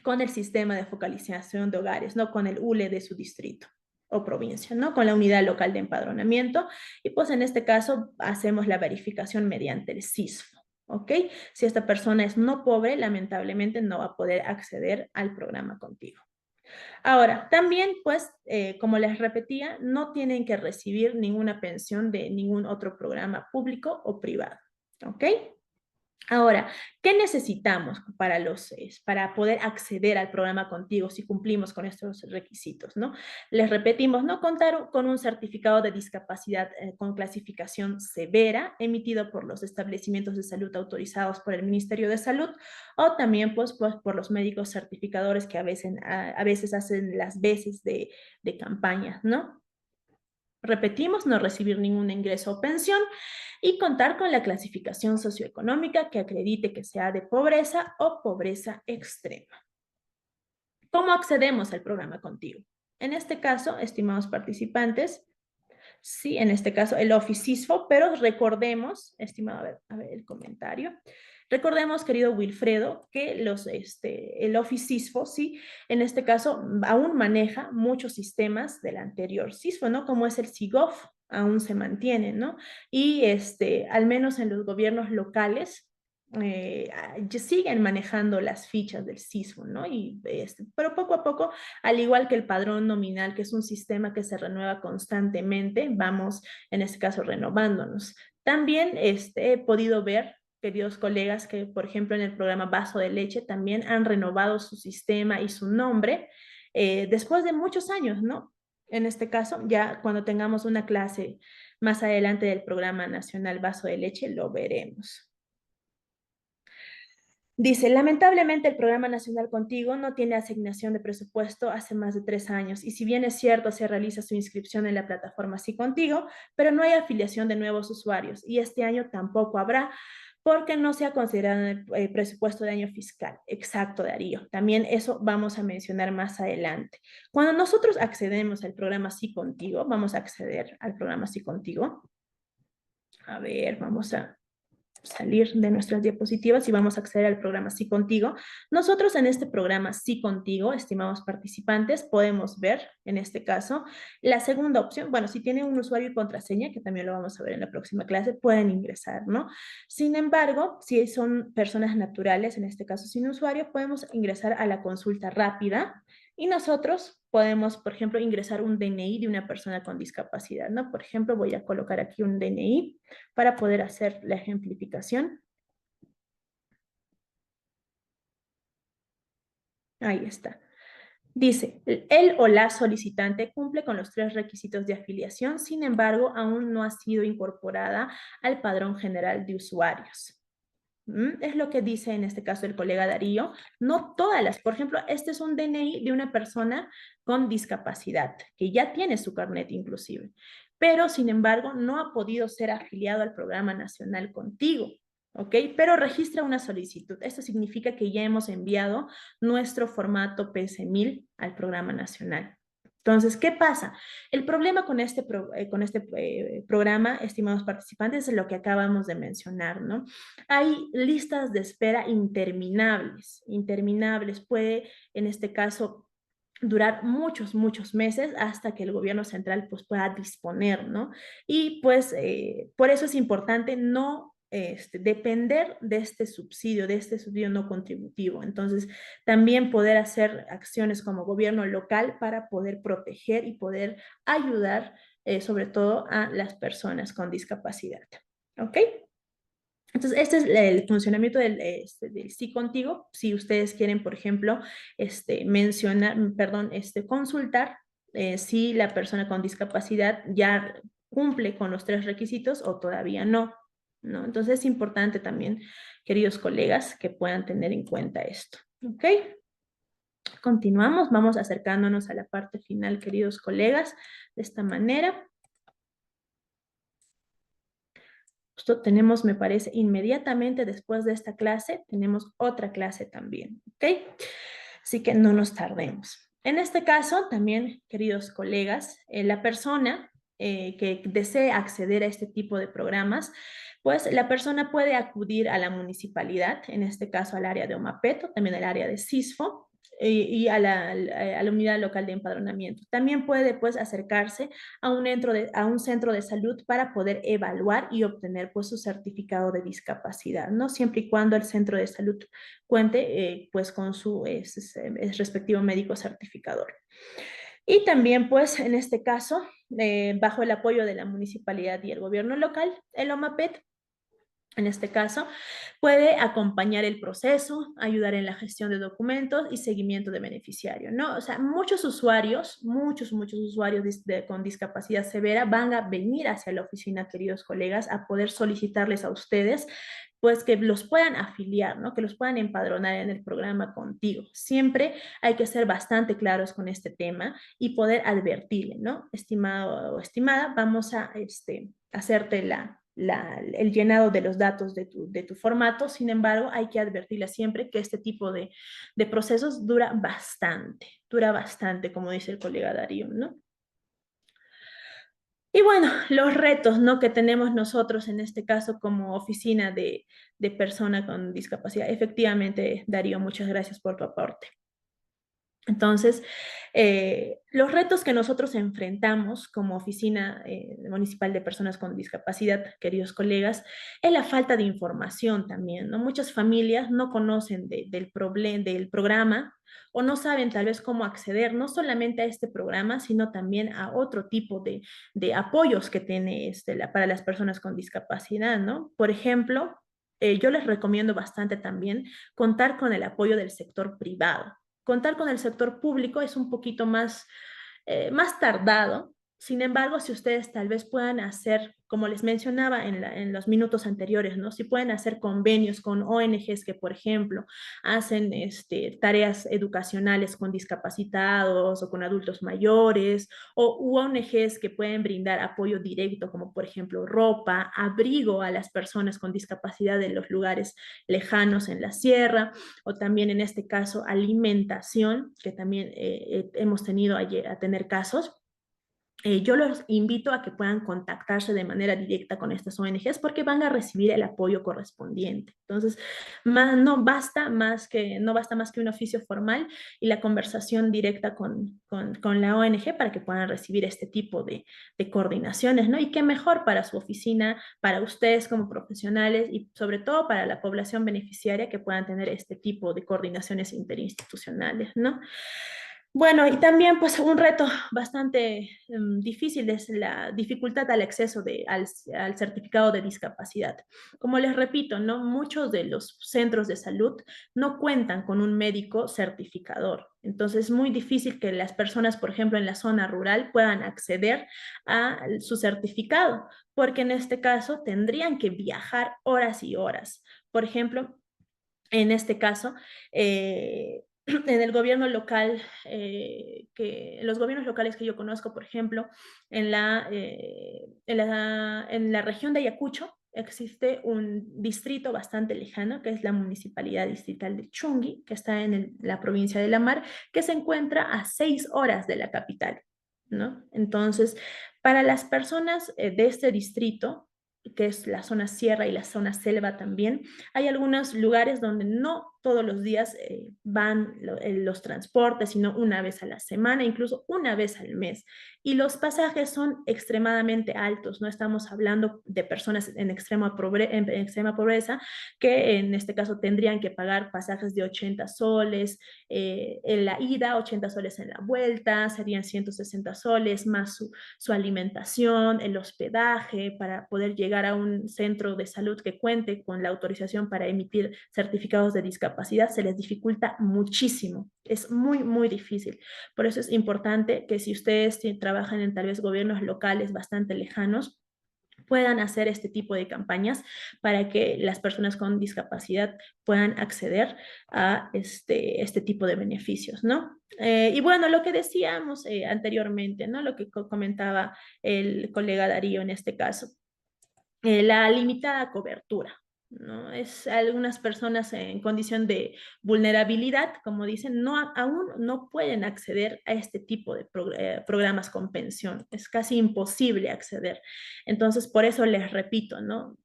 con el sistema de focalización de hogares, ¿no? Con el ULE de su distrito o provincia, ¿no? Con la unidad local de empadronamiento. Y pues en este caso hacemos la verificación mediante el CISFO, ¿ok? Si esta persona es no pobre, lamentablemente no va a poder acceder al programa Contigo. Ahora, también, pues, como les repetía, no tienen que recibir ninguna pensión de ningún otro programa público o privado, ¿ok? Ahora, ¿qué necesitamos para poder acceder al programa Contigo si cumplimos con estos requisitos, ¿no? Les repetimos, ¿no? Contar con un certificado de discapacidad con clasificación severa emitido por los establecimientos de salud autorizados por el Ministerio de Salud o también pues por los médicos certificadores que a veces hacen las veces de campañas, ¿no? Repetimos, no recibir ningún ingreso o pensión y contar con la clasificación socioeconómica que acredite que sea de pobreza o pobreza extrema. ¿Cómo accedemos al programa Contigo? En este caso, estimados participantes, sí, en este caso el Officisfo, pero recordemos, estimado, a ver el comentario. Recordemos, querido Wilfredo, que el Office Cisfo, sí, en este caso aún maneja muchos sistemas del anterior Cisfo, ¿no? Como es el SIGOF, aún se mantiene, ¿no? Y al menos en los gobiernos locales, siguen manejando las fichas del CISFO, ¿no? Pero poco a poco, al igual que el padrón nominal, que es un sistema que se renueva constantemente, vamos, en este caso, renovándonos. También he podido ver, queridos colegas, que por ejemplo en el programa Vaso de Leche también han renovado su sistema y su nombre después de muchos años, ¿no? En este caso, ya cuando tengamos una clase más adelante del programa nacional Vaso de Leche, lo veremos. Dice, lamentablemente el Programa Nacional Contigo no tiene asignación de presupuesto hace más de 3 años y si bien es cierto se realiza su inscripción en la plataforma Sí Contigo, pero no hay afiliación de nuevos usuarios y este año tampoco habrá porque no se ha considerado en el presupuesto de año fiscal. Exacto, Darío. También eso vamos a mencionar más adelante. Cuando nosotros accedemos al programa Sí Contigo, vamos a acceder al programa Sí Contigo. A ver, vamos a salir de nuestras diapositivas y vamos a acceder al programa Sí Contigo. Nosotros en este programa Sí Contigo, estimados participantes, podemos ver, en este caso, la segunda opción. Bueno, si tienen un usuario y contraseña, que también lo vamos a ver en la próxima clase, pueden ingresar, ¿no? Sin embargo, si son personas naturales, en este caso sin usuario, podemos ingresar a la consulta rápida y nosotros podemos, por ejemplo, ingresar un DNI de una persona con discapacidad, ¿no? Por ejemplo, voy a colocar aquí un DNI para poder hacer la ejemplificación. Ahí está. Dice, el o la solicitante cumple con los 3 requisitos de afiliación, sin embargo, aún no ha sido incorporada al padrón general de usuarios. Es lo que dice en este caso el colega Darío. No todas las, por ejemplo, este es un DNI de una persona con discapacidad, que ya tiene su carnet inclusive, pero sin embargo no ha podido ser afiliado al programa nacional Contigo. ¿Ok? Pero registra una solicitud. Esto significa que ya hemos enviado nuestro formato PS1000 al programa nacional. Entonces, ¿qué pasa? El problema con este programa, estimados participantes, es lo que acabamos de mencionar, ¿no? Hay listas de espera interminables, interminables. Puede, en este caso, durar muchos, muchos meses hasta que el gobierno central pues pueda disponer, ¿no? Y pues por eso es importante no depender de este subsidio no contributivo. Entonces, también poder hacer acciones como gobierno local para poder proteger y poder ayudar sobre todo a las personas con discapacidad. ¿Ok? Entonces, este es el funcionamiento del sí contigo. Si ustedes quieren, por ejemplo, mencionar, perdón, consultar si la persona con discapacidad ya cumple con los tres requisitos o todavía no, ¿no? Entonces, es importante también, queridos colegas, que puedan tener en cuenta esto. ¿Ok? Continuamos, vamos acercándonos a la parte final, queridos colegas, de esta manera. Justo tenemos, me parece, inmediatamente después de esta clase, tenemos otra clase también, ¿ok? Así que no nos tardemos. En este caso, también, queridos colegas, la persona que desee acceder a este tipo de programas, pues la persona puede acudir a la municipalidad, en este caso al área de OMAPETO, también al área de CISFO, y a la unidad local de empadronamiento. También puede pues acercarse a un centro de salud para poder evaluar y obtener pues su certificado de discapacidad, ¿no? Siempre y cuando el centro de salud cuente pues con su respectivo médico certificador. Y también pues en este caso, bajo el apoyo de la municipalidad y el gobierno local, el OMAPET en este caso, puede acompañar el proceso, ayudar en la gestión de documentos y seguimiento de beneficiario, ¿no? O sea, muchos usuarios con discapacidad severa van a venir hacia la oficina, queridos colegas, a poder solicitarles a ustedes, pues que los puedan afiliar, ¿no? Que los puedan empadronar en el programa contigo. Siempre hay que ser bastante claros con este tema y poder advertirle, ¿no? Estimado o estimada, vamos a hacerte el llenado de los datos de tu formato. Sin embargo, hay que advertirle siempre que este tipo de procesos dura bastante, como dice el colega Darío, ¿no? Y bueno, los retos, ¿no? Que tenemos nosotros en este caso como oficina de persona con discapacidad. Efectivamente, Darío, muchas gracias por tu aporte. Entonces, los retos que nosotros enfrentamos como oficina municipal de personas con discapacidad, queridos colegas, es la falta de información también, ¿no? Muchas familias no conocen del programa o no saben tal vez cómo acceder no solamente a este programa, sino también a otro tipo de apoyos que tiene para las personas con discapacidad, ¿no? Por ejemplo, yo les recomiendo bastante también contar con el apoyo del sector privado. Contar con el sector público es un poquito más tardado. Sin embargo, si ustedes tal vez puedan hacer, como les mencionaba en los minutos anteriores, ¿no? Si pueden hacer convenios con ONGs que, por ejemplo, hacen tareas educacionales con discapacitados o con adultos mayores, o ONGs que pueden brindar apoyo directo, como por ejemplo ropa, abrigo a las personas con discapacidad en los lugares lejanos en la sierra, o también en este caso alimentación, que también hemos tenido a tener casos. Yo los invito a que puedan contactarse de manera directa con estas ONGs porque van a recibir el apoyo correspondiente. Entonces, no basta más que un oficio formal y la conversación directa con la ONG para que puedan recibir este tipo de coordinaciones, ¿no? Y qué mejor para su oficina, para ustedes como profesionales y sobre todo para la población beneficiaria que puedan tener este tipo de coordinaciones interinstitucionales, ¿no? Bueno, y también pues un reto bastante difícil es la dificultad al acceso al certificado de discapacidad. Como les repito, ¿no? Muchos de los centros de salud no cuentan con un médico certificador. Entonces es muy difícil que las personas, por ejemplo, en la zona rural puedan acceder a su certificado, porque en este caso tendrían que viajar horas y horas. Por ejemplo, en este caso, en el gobierno local, los gobiernos locales que yo conozco, por ejemplo, en la región de Ayacucho existe un distrito bastante lejano, que es la Municipalidad Distrital de Chungui, que está en la provincia de La Mar, que se encuentra a 6 horas de la capital, ¿no? Entonces, para las personas de este distrito, que es la zona sierra y la zona selva también, hay algunos lugares donde no todos los días van los transportes, sino una vez a la semana, incluso una vez al mes. Y los pasajes son extremadamente altos, no estamos hablando de personas en extrema pobreza que en este caso tendrían que pagar pasajes de 80 soles en la ida, 80 soles en la vuelta, serían 160 soles más su alimentación, el hospedaje, para poder llegar a un centro de salud que cuente con la autorización para emitir certificados de discapacidad, se les dificulta muchísimo. Es muy, muy difícil. Por eso es importante que si ustedes trabajan en tal vez gobiernos locales bastante lejanos, puedan hacer este tipo de campañas para que las personas con discapacidad puedan acceder a este tipo de beneficios, ¿no? Y bueno, lo que decíamos anteriormente, ¿no? Lo que comentaba el colega Darío en este caso, la limitada cobertura, ¿no? Es algunas personas en condición de vulnerabilidad, como dicen, aún no pueden acceder a este tipo de programas con pensión. Es casi imposible acceder. Entonces, por eso les repito, ¿no?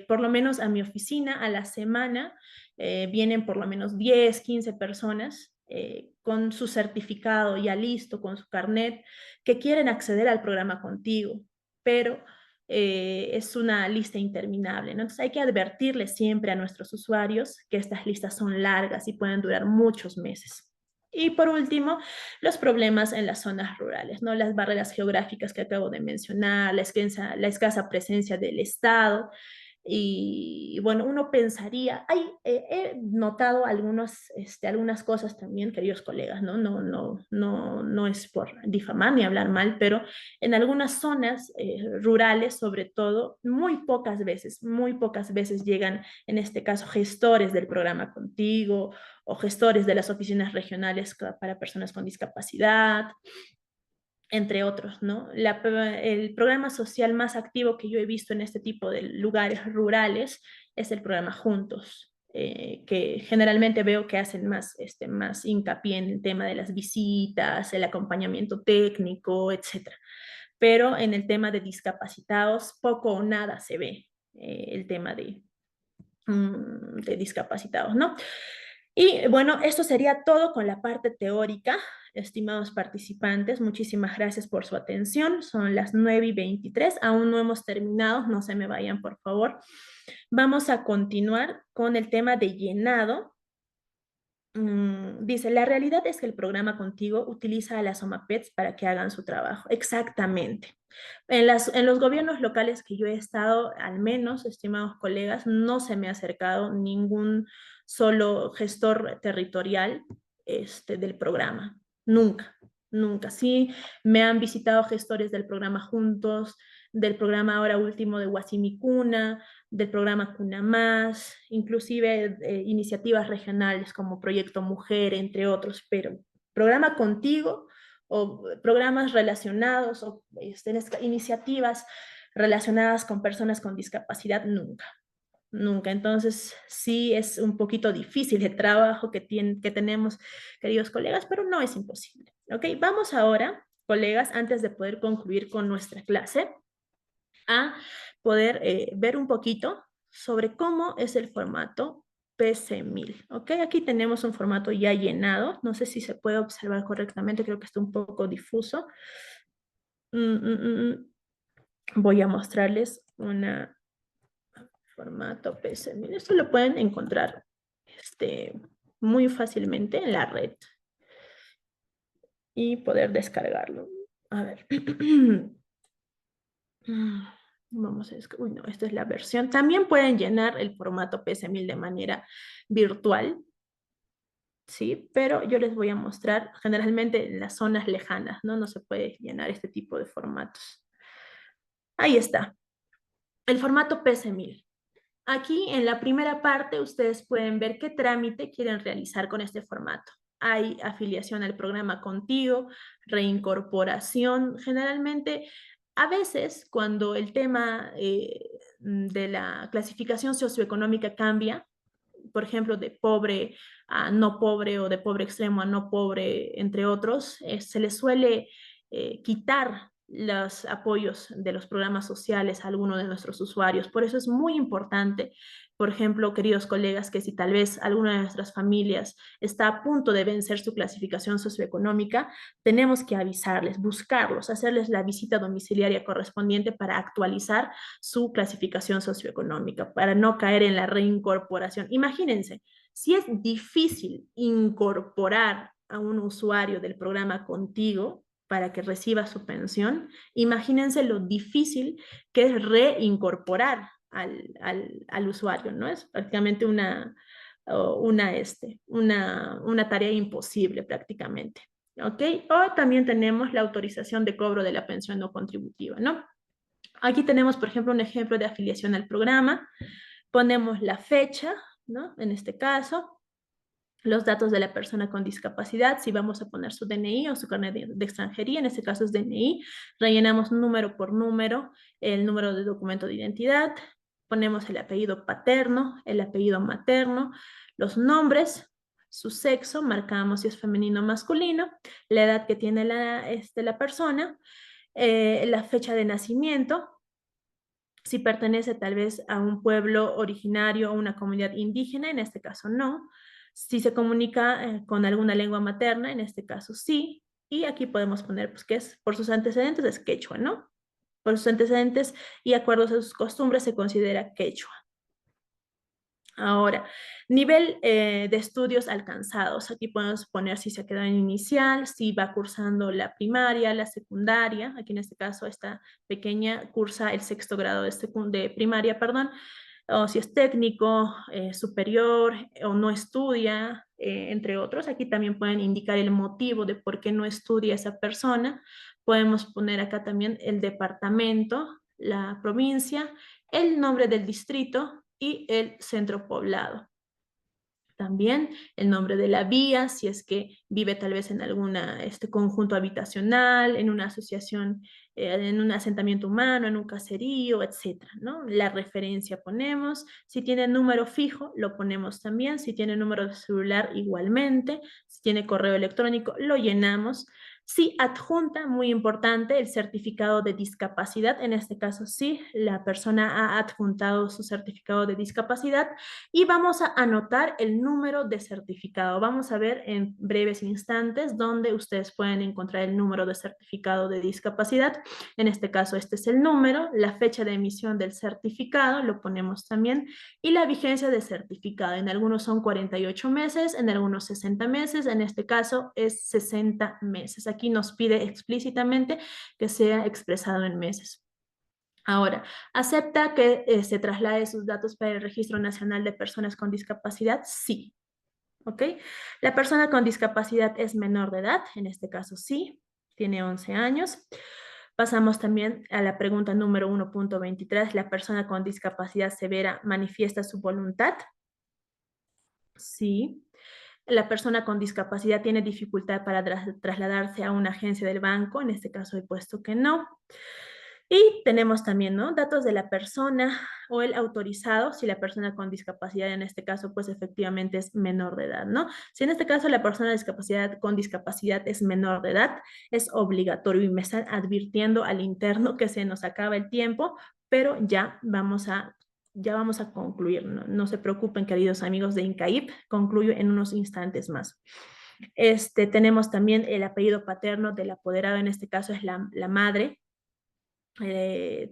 Por lo menos a mi oficina, a la semana, vienen por lo menos 10, 15 personas con su certificado ya listo, con su carnet, que quieren acceder al programa contigo, pero es una lista interminable, ¿no? Entonces hay que advertirle siempre a nuestros usuarios que estas listas son largas y pueden durar muchos meses. Y por último, los problemas en las zonas rurales, ¿no? Las barreras geográficas que acabo de mencionar, la escasa presencia del Estado, y bueno, uno pensaría, he notado algunas cosas también, queridos colegas, ¿no? No es por difamar ni hablar mal, pero en algunas zonas rurales, sobre todo, muy pocas veces llegan, en este caso, gestores del programa Contigo o gestores de las oficinas regionales para personas con discapacidad, entre otros, ¿no? El programa social más activo que yo he visto en este tipo de lugares rurales es el programa Juntos, que generalmente veo que hacen más hincapié en el tema de las visitas, el acompañamiento técnico, etcétera. Pero en el tema de discapacitados, poco o nada se ve el tema de discapacitados, ¿no? Y bueno, esto sería todo con la parte teórica. Estimados participantes, muchísimas gracias por su atención. Son las 9:23, aún no hemos terminado, no se me vayan, por favor. Vamos a continuar con el tema de llenado. Dice, la realidad es que el programa Contigo utiliza a las OMAPETs para que hagan su trabajo. Exactamente. En los gobiernos locales que yo he estado, al menos, estimados colegas, no se me ha acercado ningún solo gestor territorial del programa. Nunca, nunca. Sí, me han visitado gestores del programa Juntos, del programa ahora último de Guasimicuna, del programa Cuna Más, inclusive iniciativas regionales como Proyecto Mujer, entre otros, pero programa Contigo o programas relacionados o iniciativas relacionadas con personas con discapacidad, nunca, nunca. Entonces, sí es un poquito difícil el trabajo que tenemos, queridos colegas, pero no es imposible. ¿Ok? Vamos ahora, colegas, antes de poder concluir con nuestra clase, a poder ver un poquito sobre cómo es el formato PC1000. ¿Ok? Aquí tenemos un formato ya llenado. No sé si se puede observar correctamente, creo que está un poco difuso. Voy a mostrarles un formato PC1000. Esto lo pueden encontrar muy fácilmente en la red y poder descargarlo. A ver. Vamos a uy, no, esta es la versión. También pueden llenar el formato PC1000 de manera virtual, ¿sí? Pero yo les voy a mostrar generalmente en las zonas lejanas, ¿no? No se puede llenar este tipo de formatos. Ahí está, el formato PC1000. Aquí en la primera parte ustedes pueden ver qué trámite quieren realizar con este formato. Hay afiliación al programa Contigo, reincorporación. Generalmente, a veces, cuando el tema de la clasificación socioeconómica cambia, por ejemplo, de pobre a no pobre o de pobre extremo a no pobre, entre otros, se les suele quitar los apoyos de los programas sociales a algunos de nuestros usuarios. Por eso es muy importante por ejemplo, queridos colegas, que si tal vez alguna de nuestras familias está a punto de vencer su clasificación socioeconómica, tenemos que avisarles, buscarlos, hacerles la visita domiciliaria correspondiente para actualizar su clasificación socioeconómica, para no caer en la reincorporación. Imagínense, si es difícil incorporar a un usuario del programa Contigo para que reciba su pensión, imagínense lo difícil que es reincorporar al usuario, ¿no? Es prácticamente una tarea imposible prácticamente, ¿ok? O también tenemos la autorización de cobro de la pensión no contributiva, ¿no? Aquí tenemos, por ejemplo, un ejemplo de afiliación al programa. Ponemos la fecha, ¿no? En este caso, los datos de la persona con discapacidad, si vamos a poner su DNI o su carnet de extranjería, en este caso es DNI, rellenamos número por número el número de documento de identidad, ponemos el apellido paterno, el apellido materno, los nombres, su sexo, marcamos si es femenino o masculino, la edad que tiene la persona, la fecha de nacimiento, si pertenece tal vez a un pueblo originario o una comunidad indígena, en este caso no. Si se comunica con alguna lengua materna, en este caso sí. Y aquí podemos poner, pues, que es por sus antecedentes, es quechua, ¿no? Por sus antecedentes y acuerdos a sus costumbres se considera quechua. Ahora, nivel de estudios alcanzados. Aquí podemos poner si se quedó en inicial, si va cursando la primaria, la secundaria. Aquí en este caso esta pequeña cursa el sexto grado de primaria, perdón. O si es técnico, superior o no estudia, entre otros. Aquí también pueden indicar el motivo de por qué no estudia esa persona. Podemos poner acá también el departamento, la provincia, el nombre del distrito y el centro poblado. También el nombre de la vía, si es que vive tal vez en alguna conjunto habitacional, en una asociación, en un asentamiento humano, en un caserío, etcétera, ¿no? La referencia ponemos. Si tiene número fijo, lo ponemos también. Si tiene número de celular, igualmente. Si tiene correo electrónico, lo llenamos. Sí, adjunta, muy importante, el certificado de discapacidad. En este caso, sí, la persona ha adjuntado su certificado de discapacidad y vamos a anotar el número de certificado. Vamos a ver en breves instantes dónde ustedes pueden encontrar el número de certificado de discapacidad. En este caso, este es el número, la fecha de emisión del certificado, lo ponemos también, y la vigencia del certificado. En algunos son 48 meses, en algunos 60 meses, en este caso es 60 meses. Aquí nos pide explícitamente que sea expresado en meses. Ahora, ¿acepta que se traslade sus datos para el Registro Nacional de Personas con Discapacidad? Sí. ¿Ok? La persona con discapacidad es menor de edad, en este caso sí, tiene 11 años. Pasamos también a la pregunta número 1.23. ¿La persona con discapacidad severa manifiesta su voluntad? Sí. La persona con discapacidad tiene dificultad para trasladarse a una agencia del banco, en este caso he puesto que no. Y tenemos también, ¿no? Datos de la persona o el autorizado, si la persona con discapacidad en este caso, pues efectivamente es menor de edad, ¿no? Si en este caso la persona con discapacidad es menor de edad, es obligatorio y me están advirtiendo al interno que se nos acaba el tiempo, pero ya vamos a concluir, ¿no? No se preocupen, queridos amigos de INCAIP, concluyo en unos instantes más. Tenemos también el apellido paterno del apoderado, en este caso es la madre.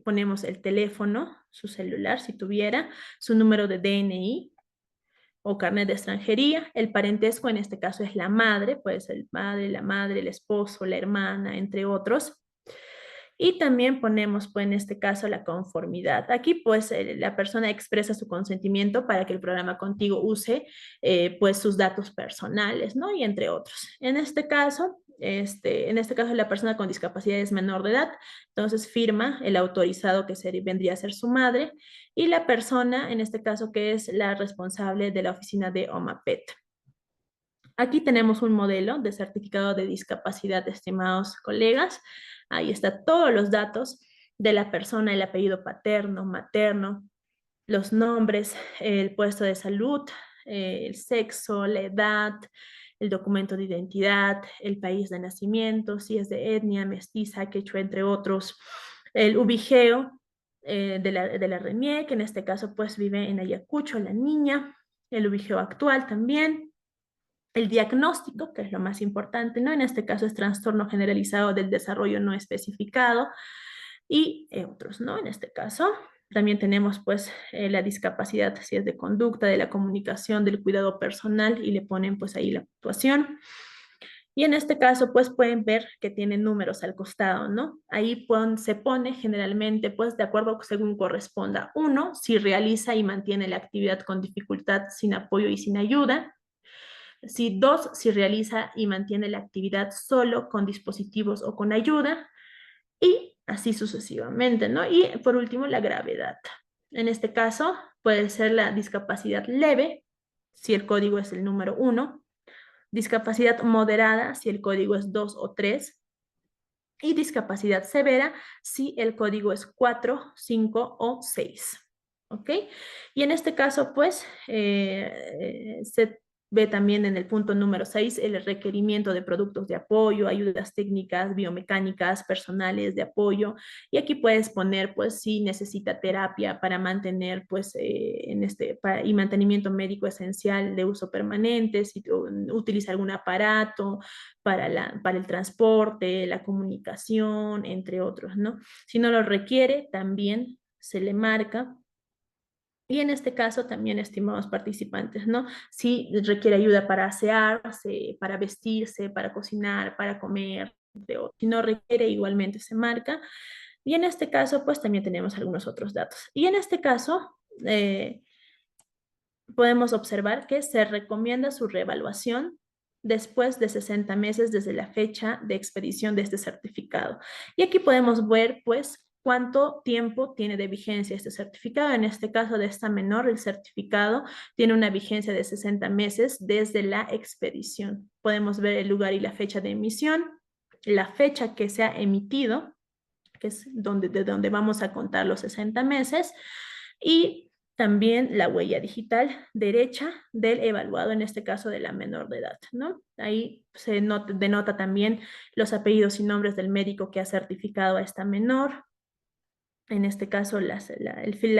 Ponemos el teléfono, su celular, si tuviera, su número de DNI o carnet de extranjería. El parentesco, en este caso, es la madre, puede ser el padre, la madre, el esposo, la hermana, entre otros. Y también ponemos, pues, en este caso, la conformidad. Aquí, pues, la persona expresa su consentimiento para que el programa Contigo use, pues, sus datos personales, ¿no? Y entre otros. En este caso, la persona con discapacidad es menor de edad, entonces firma el autorizado vendría a ser su madre y la persona, en este caso, que es la responsable de la oficina de OMAPET. Aquí tenemos un modelo de certificado de discapacidad, estimados colegas. Ahí está todos los datos de la persona, el apellido paterno, materno, los nombres, el puesto de salud, el sexo, la edad, el documento de identidad, el país de nacimiento, si es de etnia, mestiza, quechua, entre otros, el ubigeo, de la RENIEC, que en este caso pues vive en Ayacucho, la niña, el ubiqueo actual también, el diagnóstico, que es lo más importante, ¿no? En este caso es trastorno generalizado del desarrollo no especificado y otros, ¿no? En este caso también tenemos pues la discapacidad, si es de conducta, de la comunicación, del cuidado personal y le ponen pues ahí la puntuación. Y en este caso, pues pueden ver que tiene números al costado, ¿no? Ahí se pone generalmente, pues de acuerdo según corresponda. Uno, si realiza y mantiene la actividad con dificultad, sin apoyo y sin ayuda. Si dos, si realiza y mantiene la actividad solo con dispositivos o con ayuda. Y así sucesivamente, ¿no? Y por último, la gravedad. En este caso, puede ser la discapacidad leve, si el código es el número 1, discapacidad moderada si el código es 2 o 3 y discapacidad severa si el código es 4, 5 o 6. ¿Ok? Y en este caso, pues, se ve también en el punto número 6 el requerimiento de productos de apoyo, ayudas técnicas, biomecánicas, personales de apoyo. Y aquí puedes poner, pues, si necesita terapia para mantener, pues, y mantenimiento médico esencial de uso permanente, si utiliza algún aparato para el transporte, la comunicación, entre otros, ¿no? Si no lo requiere, también se le marca. Y en este caso también, estimados participantes, ¿no? Si requiere ayuda para asearse, para vestirse, para cocinar, para comer, si no requiere, igualmente se marca. Y en este caso, pues también tenemos algunos otros datos. Y en este caso, podemos observar que se recomienda su reevaluación después de 60 meses desde la fecha de expedición de este certificado. Y aquí podemos ver, pues, cuánto tiempo tiene de vigencia este certificado. En este caso de esta menor, el certificado tiene una vigencia de 60 meses desde la expedición. Podemos ver el lugar y la fecha de emisión, la fecha que se ha emitido, que es de donde vamos a contar los 60 meses, y también la huella digital derecha del evaluado, en este caso de la menor de edad, ¿no? Ahí se denota también los apellidos y nombres del médico que ha certificado a esta menor, en este caso la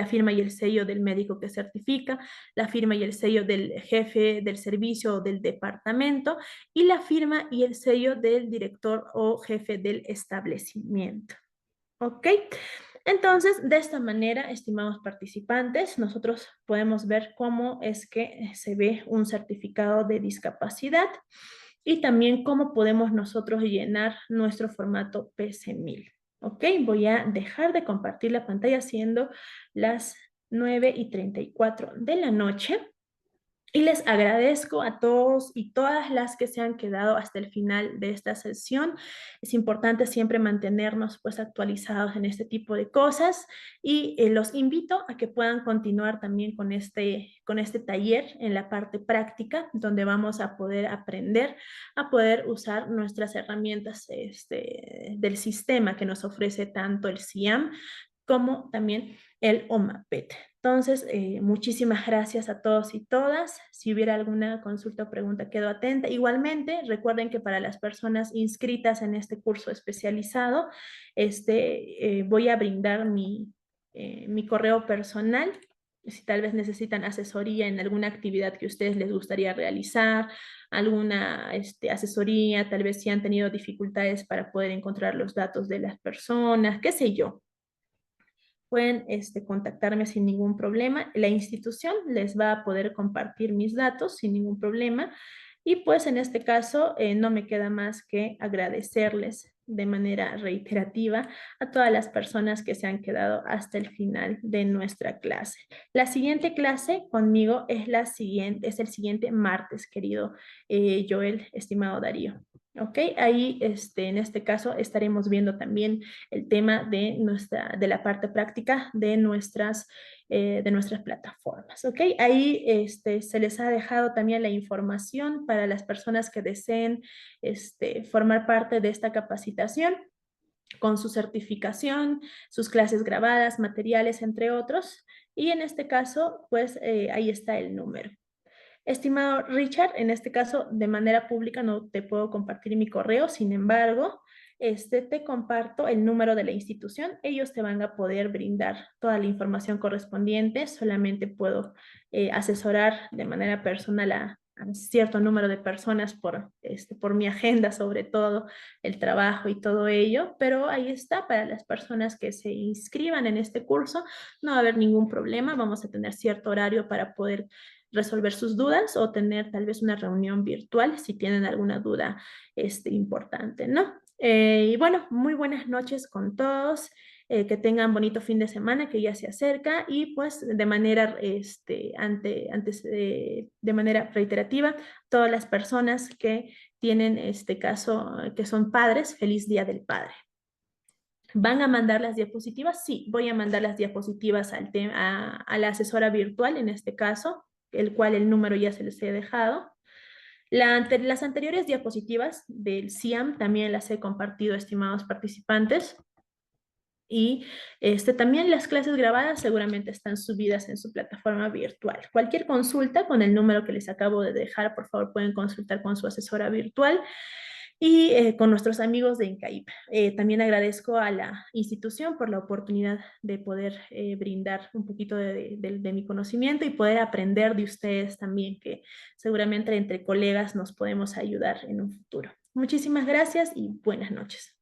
firma y el sello del médico que certifica, la firma y el sello del jefe del servicio o del departamento y la firma y el sello del director o jefe del establecimiento. ¿Ok? Entonces, de esta manera, estimados participantes, nosotros podemos ver cómo es que se ve un certificado de discapacidad y también cómo podemos nosotros llenar nuestro formato PC1000. ¿Ok? Voy a dejar de compartir la pantalla siendo las 9:34 de la noche. Y les agradezco a todos y todas las que se han quedado hasta el final de esta sesión. Es importante siempre mantenernos pues actualizados en este tipo de cosas y los invito a que puedan continuar también con este taller en la parte práctica, donde vamos a poder aprender a poder usar nuestras herramientas del sistema que nos ofrece tanto el CIAM como también el OMAPET. Entonces, muchísimas gracias a todos y todas. Si hubiera alguna consulta o pregunta, quedo atenta. Igualmente, recuerden que para las personas inscritas en este curso especializado, voy a brindar mi correo personal. Si tal vez necesitan asesoría en alguna actividad que a ustedes les gustaría realizar, alguna asesoría, tal vez si han tenido dificultades para poder encontrar los datos de las personas, qué sé yo, pueden contactarme sin ningún problema. La institución les va a poder compartir mis datos sin ningún problema. Y pues en este caso no me queda más que agradecerles de manera reiterativa a todas las personas que se han quedado hasta el final de nuestra clase. La siguiente clase conmigo es el siguiente martes, querido Joel, estimado Darío. ¿Ok? Ahí, en este caso, estaremos viendo también el tema de la parte práctica de nuestras plataformas. ¿Ok? Ahí se les ha dejado también la información para las personas que deseen formar parte de esta capacitación con su certificación, sus clases grabadas, materiales, entre otros. Y en este caso, pues ahí está el número. Estimado Richard, en este caso de manera pública no te puedo compartir mi correo, sin embargo, te comparto el número de la institución. Ellos te van a poder brindar toda la información correspondiente. Solamente puedo asesorar de manera personal a cierto número de personas por mi agenda, sobre todo el trabajo y todo ello, pero ahí está para las personas que se inscriban en este curso. No va a haber ningún problema. Vamos a tener cierto horario para poder resolver sus dudas o tener tal vez una reunión virtual si tienen alguna duda importante, ¿no? Y bueno, muy buenas noches con todos. Que tengan bonito fin de semana que ya se acerca y pues de manera, de manera reiterativa, todas las personas que tienen este caso, que son padres, feliz Día del Padre. ¿Van a mandar las diapositivas? Sí, voy a mandar las diapositivas a la asesora virtual en este caso, el cual el número ya se les he dejado. Las anteriores diapositivas del CIAM también las he compartido, estimados participantes. Y también las clases grabadas seguramente están subidas en su plataforma virtual. Cualquier consulta con el número que les acabo de dejar, por favor, pueden consultar con su asesora virtual y con nuestros amigos de INCAIP. También agradezco a la institución por la oportunidad de poder brindar un poquito de mi conocimiento y poder aprender de ustedes también, que seguramente entre colegas nos podemos ayudar en un futuro. Muchísimas gracias y buenas noches.